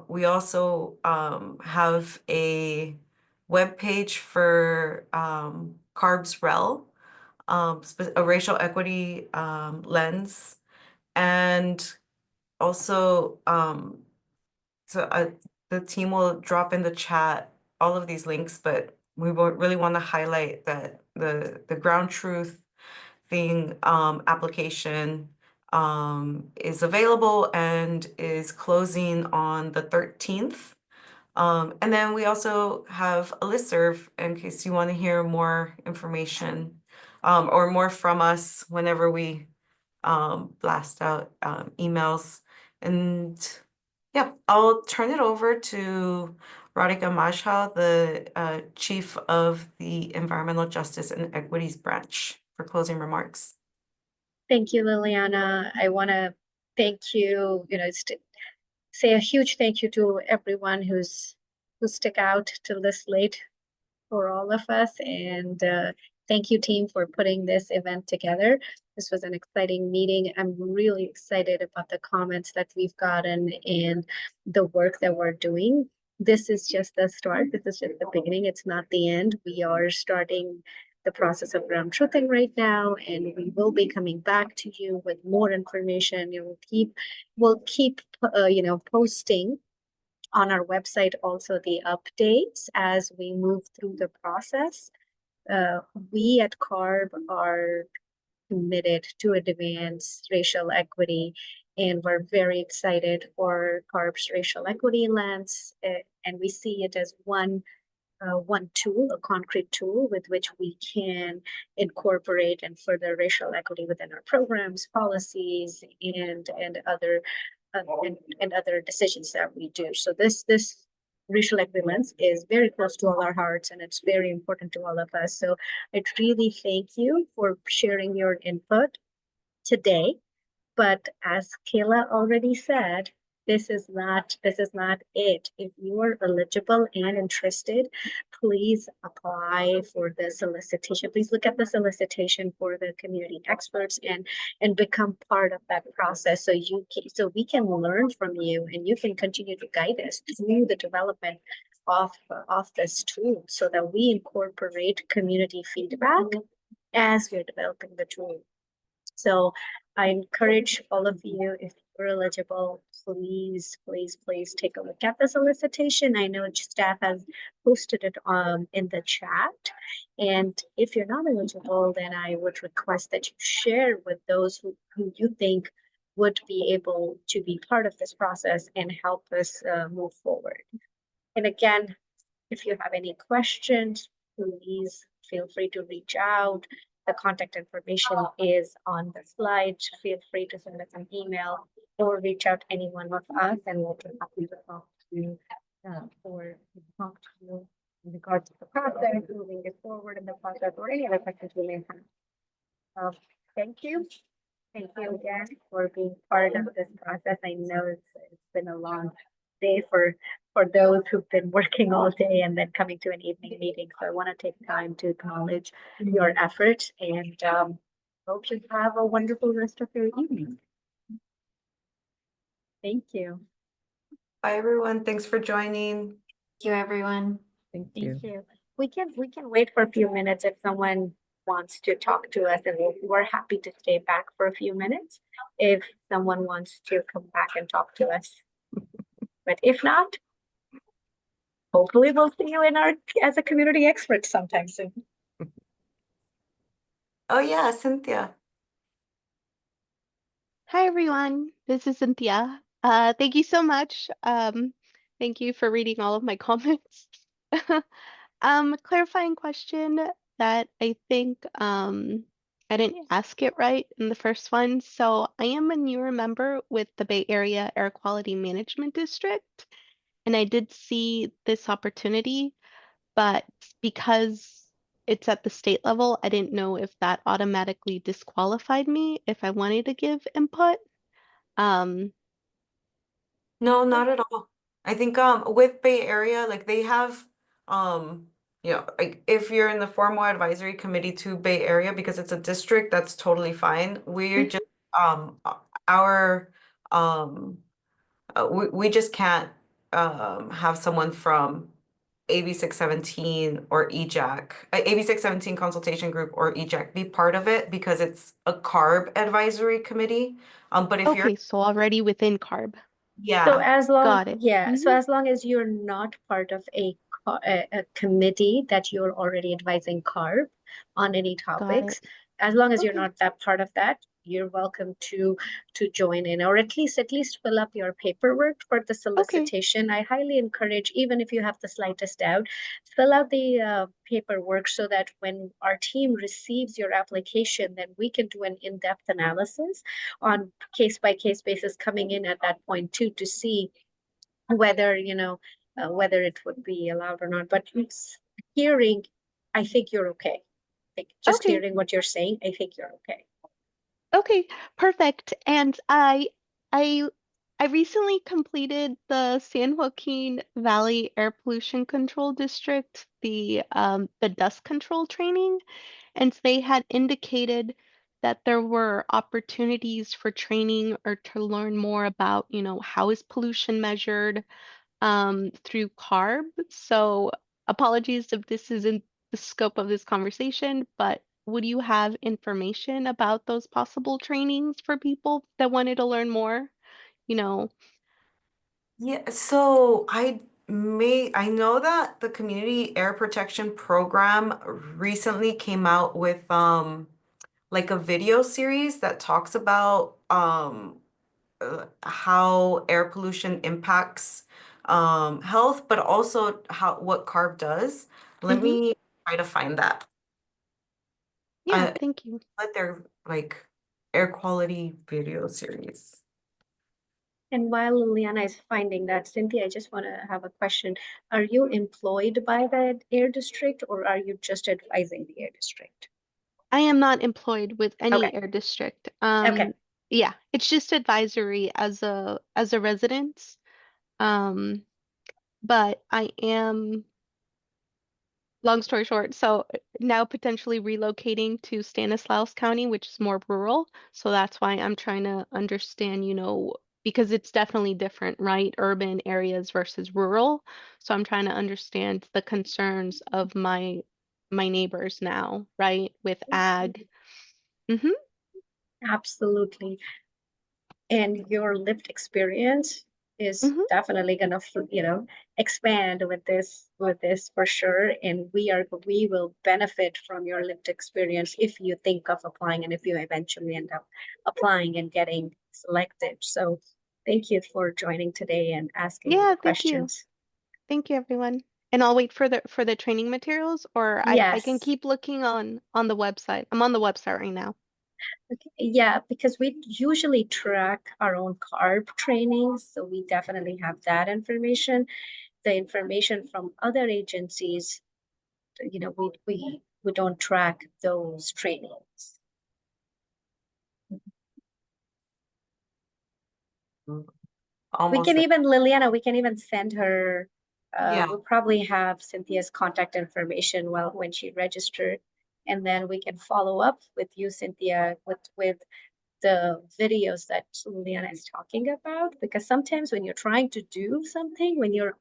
We also have a webpage for CARB's REL, a racial equity lens, and also the team will drop in the chat all of these links, but we really want to highlight that the ground truth thing application is available and is closing on the 13th. And then we also have a listserv in case you want to hear more information or more from us whenever we blast out emails. And yeah, I'll turn it over to Radhika Majha, the Chief of the Environmental Justice and Equities Branch, for closing remarks. Thank you, Liliana. I want to thank you, say a huge thank you to everyone who stuck out till this late for all of us. And thank you, team, for putting this event together. This was an exciting meeting. I'm really excited about the comments that we've gotten and the work that we're doing. This is just the start. This is just the beginning. It's not the end. We are starting the process of ground truthing right now, and we will be coming back to you with more information. We'll keep posting on our website also the updates as we move through the process. We at CARB are committed to advance racial equity, and we're very excited for CARB's racial equity lens, and we see it as one tool, a concrete tool with which we can incorporate and further racial equity within our programs, policies, and other and other decisions that we do. So this racial equity lens is very close to all our hearts, and it's very important to all of us. So I really thank you for sharing your input today. But as Kayla already said, this is not it. If you are eligible and interested, please apply for the solicitation. Please look at the solicitation for the community experts and become part of that process, so we can learn from you and you can continue to guide us through the development of this tool, so that we incorporate community feedback as we're developing the tool. So I encourage all of you, if you're eligible, please take a look at the solicitation. I know staff has posted it in the chat. And if you're not eligible, then I would request that you share with those who you think would be able to be part of this process and help us move forward. And again, if you have any questions, please feel free to reach out. The contact information is on the slide. Feel free to send us an email or reach out to any one of us, and we'll be happy to talk to you in regards to the process, moving it forward in the process, or any other questions we may have. Thank you. Thank you again for being part of this process. I know it's been a long day for those who've been working all day and then coming to an evening meeting. So I want to take time to acknowledge your efforts, and hope you have a wonderful rest of your evening. Thank you. Bye, everyone. Thanks for joining. Thank you, everyone. Thank you. Thank you. We can wait for a few minutes if someone wants to talk to us, and we're happy to stay back for a few minutes if someone wants to come back and talk to us. But if not, hopefully we'll see you as a community expert sometime soon. Oh, yeah, Cynthia. Hi, everyone. This is Cynthia. Thank you so much. Thank you for reading all of my comments. Clarifying question that I think I didn't ask it right in the first one. So I am a newer member with the Bay Area Air Quality Management District, and I did see this opportunity, but because it's at the state level, I didn't know if that automatically disqualified me if I wanted to give input. No, not at all. I think with Bay Area, like they have like if you're in the formal advisory committee to Bay Area because it's a district, that's totally fine. We're just our we just can't have someone from AB 617 or EJAC, AB 617 consultation group or EJAC be part of it because it's a CARB advisory committee. But if you're Okay, so already within CARB. So yeah, as long, Got it. so as long as you're not part of a committee that you're already advising CARB on any Got topics, it. as long as you're Okay. not that part of that, you're welcome to join in, or at least fill up your paperwork for the solicitation. I highly encourage, even if you have the slightest doubt, fill out the paperwork so that when our team receives your application, then we can do an in-depth analysis on case-by-case basis coming in at that point too, to see whether whether it would be allowed or not. But hearing, I think you're okay. Like just Okay. hearing what you're saying, I think you're okay. Okay, perfect. And I recently completed the San Joaquin Valley Air Pollution Control District, the dust control training, and they had indicated that there were opportunities for training or to learn more about, how is pollution measured through CARB. So apologies if this isn't the scope of this conversation, but would you have information about those possible trainings for people that wanted to learn more? yeah. So I know that the Community Air Protection Program recently came out with like a video series that talks about how air pollution impacts health, but also what CARB does. Let Mhm. me try to find that. Yeah, thank you. Like their like air quality video series. And while Liliana is finding that, Cynthia, I just want to have a question. Are you employed by the air district or are you just advising the air district? I am not employed with any Okay. air district. Okay. Yeah, it's just advisory as a resident. But I am, long story short, so now potentially relocating to Stanislaus County, which is more rural. So that's why I'm trying to understand, because it's definitely different, right? Urban areas versus rural. So I'm trying to understand the concerns of my neighbors now, right? With ag. Mm-hmm. Absolutely. And your lived experience is Mm-hmm. definitely going to expand with this for sure, and we will benefit from your lived experience if you think of applying and if you eventually end up applying and getting selected. So thank you for joining today and asking me Yeah, the thank you. questions. Thank you, everyone. And I'll wait for the training materials, or I can Yes. keep looking on the website. I'm on the website right now. Okay. Yeah, because we usually track our own CARB trainings, so we definitely have that information. The information from other agencies, we don't track those trainings. We Almost can there. even, Liliana, we can even send her, Yeah. we'll probably have Cynthia's contact information when she registered. And then we can follow up with you, Cynthia, with the videos that Liliana is talking about, because sometimes when you're trying to do something, when you're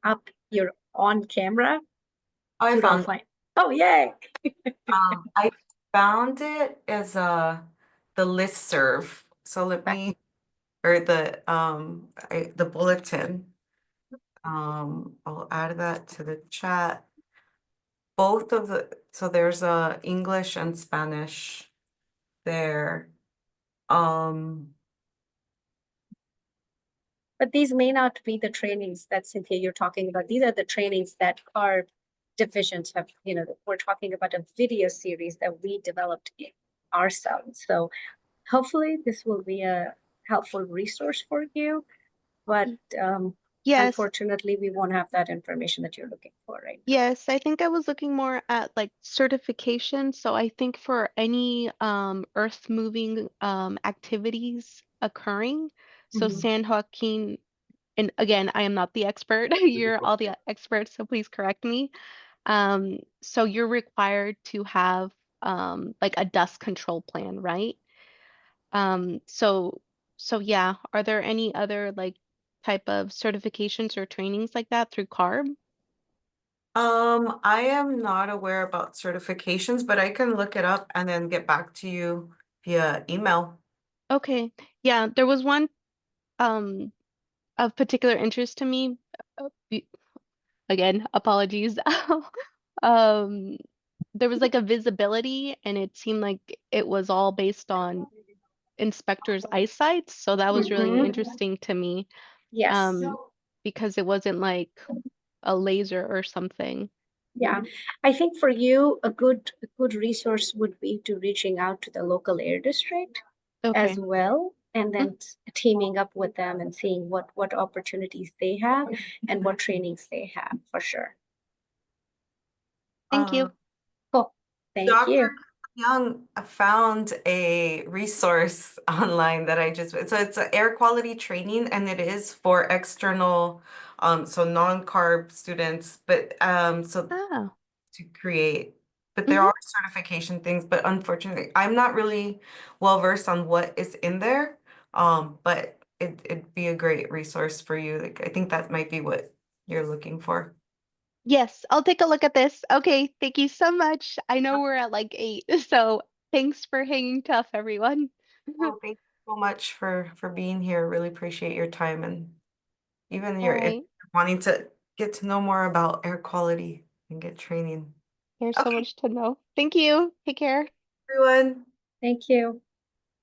on camera, I you don't found find. Oh, yay! I found it as the listserv. So let me or the bulletin. I'll add that to the chat. Both of so there's English and Spanish there. But these may not be the trainings that Cynthia you're talking about. These are the trainings that CARB divisions have, we're talking about a video series that we developed ourselves. So hopefully this will be a helpful resource for you. But Yes, unfortunately, we won't have that information that you're looking for right now. yes. I think I was looking more at like certification. So I think for any earth moving activities occurring, so Mhm. San Joaquin, and again, I am not the expert. You're all the experts, so please correct me. So you're required to have like a dust control plan, right? So yeah, are there any other like type of certifications or trainings like that through CARB? I am not aware about certifications, but I can look it up and then get back to you via email. Okay. Yeah, there was one um of particular interest to me. Again, apologies. Um, there was like a visibility, and it seemed like it was all based on inspectors' eyesight. So that was really Mhm. interesting to me, Yes. because it wasn't like a laser or something. Yeah, I think for you, a good resource would be to reaching out to the local air district as Okay. well, and then teaming up with them and seeing what opportunities they have and what trainings they have for sure. Thank you. Cool. Thank Dr. you. Young found a resource online that so it's an air quality training and it is for external, so non-CARB students, but so Oh. to create, but there are certification things, but unfortunately, I'm not really well versed on what is in there. But it'd be a great resource for you. Like I think that might be what you're looking for. Yes, I'll take a look at this. Okay, thank you so much. I know we're at like 8, so thanks for hanging tough, everyone. Well, thank you so much for being here. Really appreciate your time and even All your right. wanting to get to know more about air quality and get training. There's so Okay, much to know. Thank you. Take care. everyone. Thank you.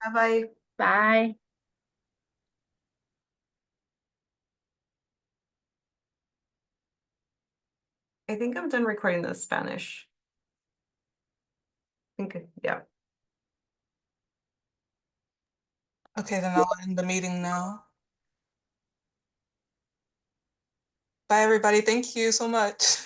Bye-bye. Bye. I think I'm done recording the Spanish. I think, yeah. Okay, then I'll end the meeting now. Bye, everybody. Thank you so much.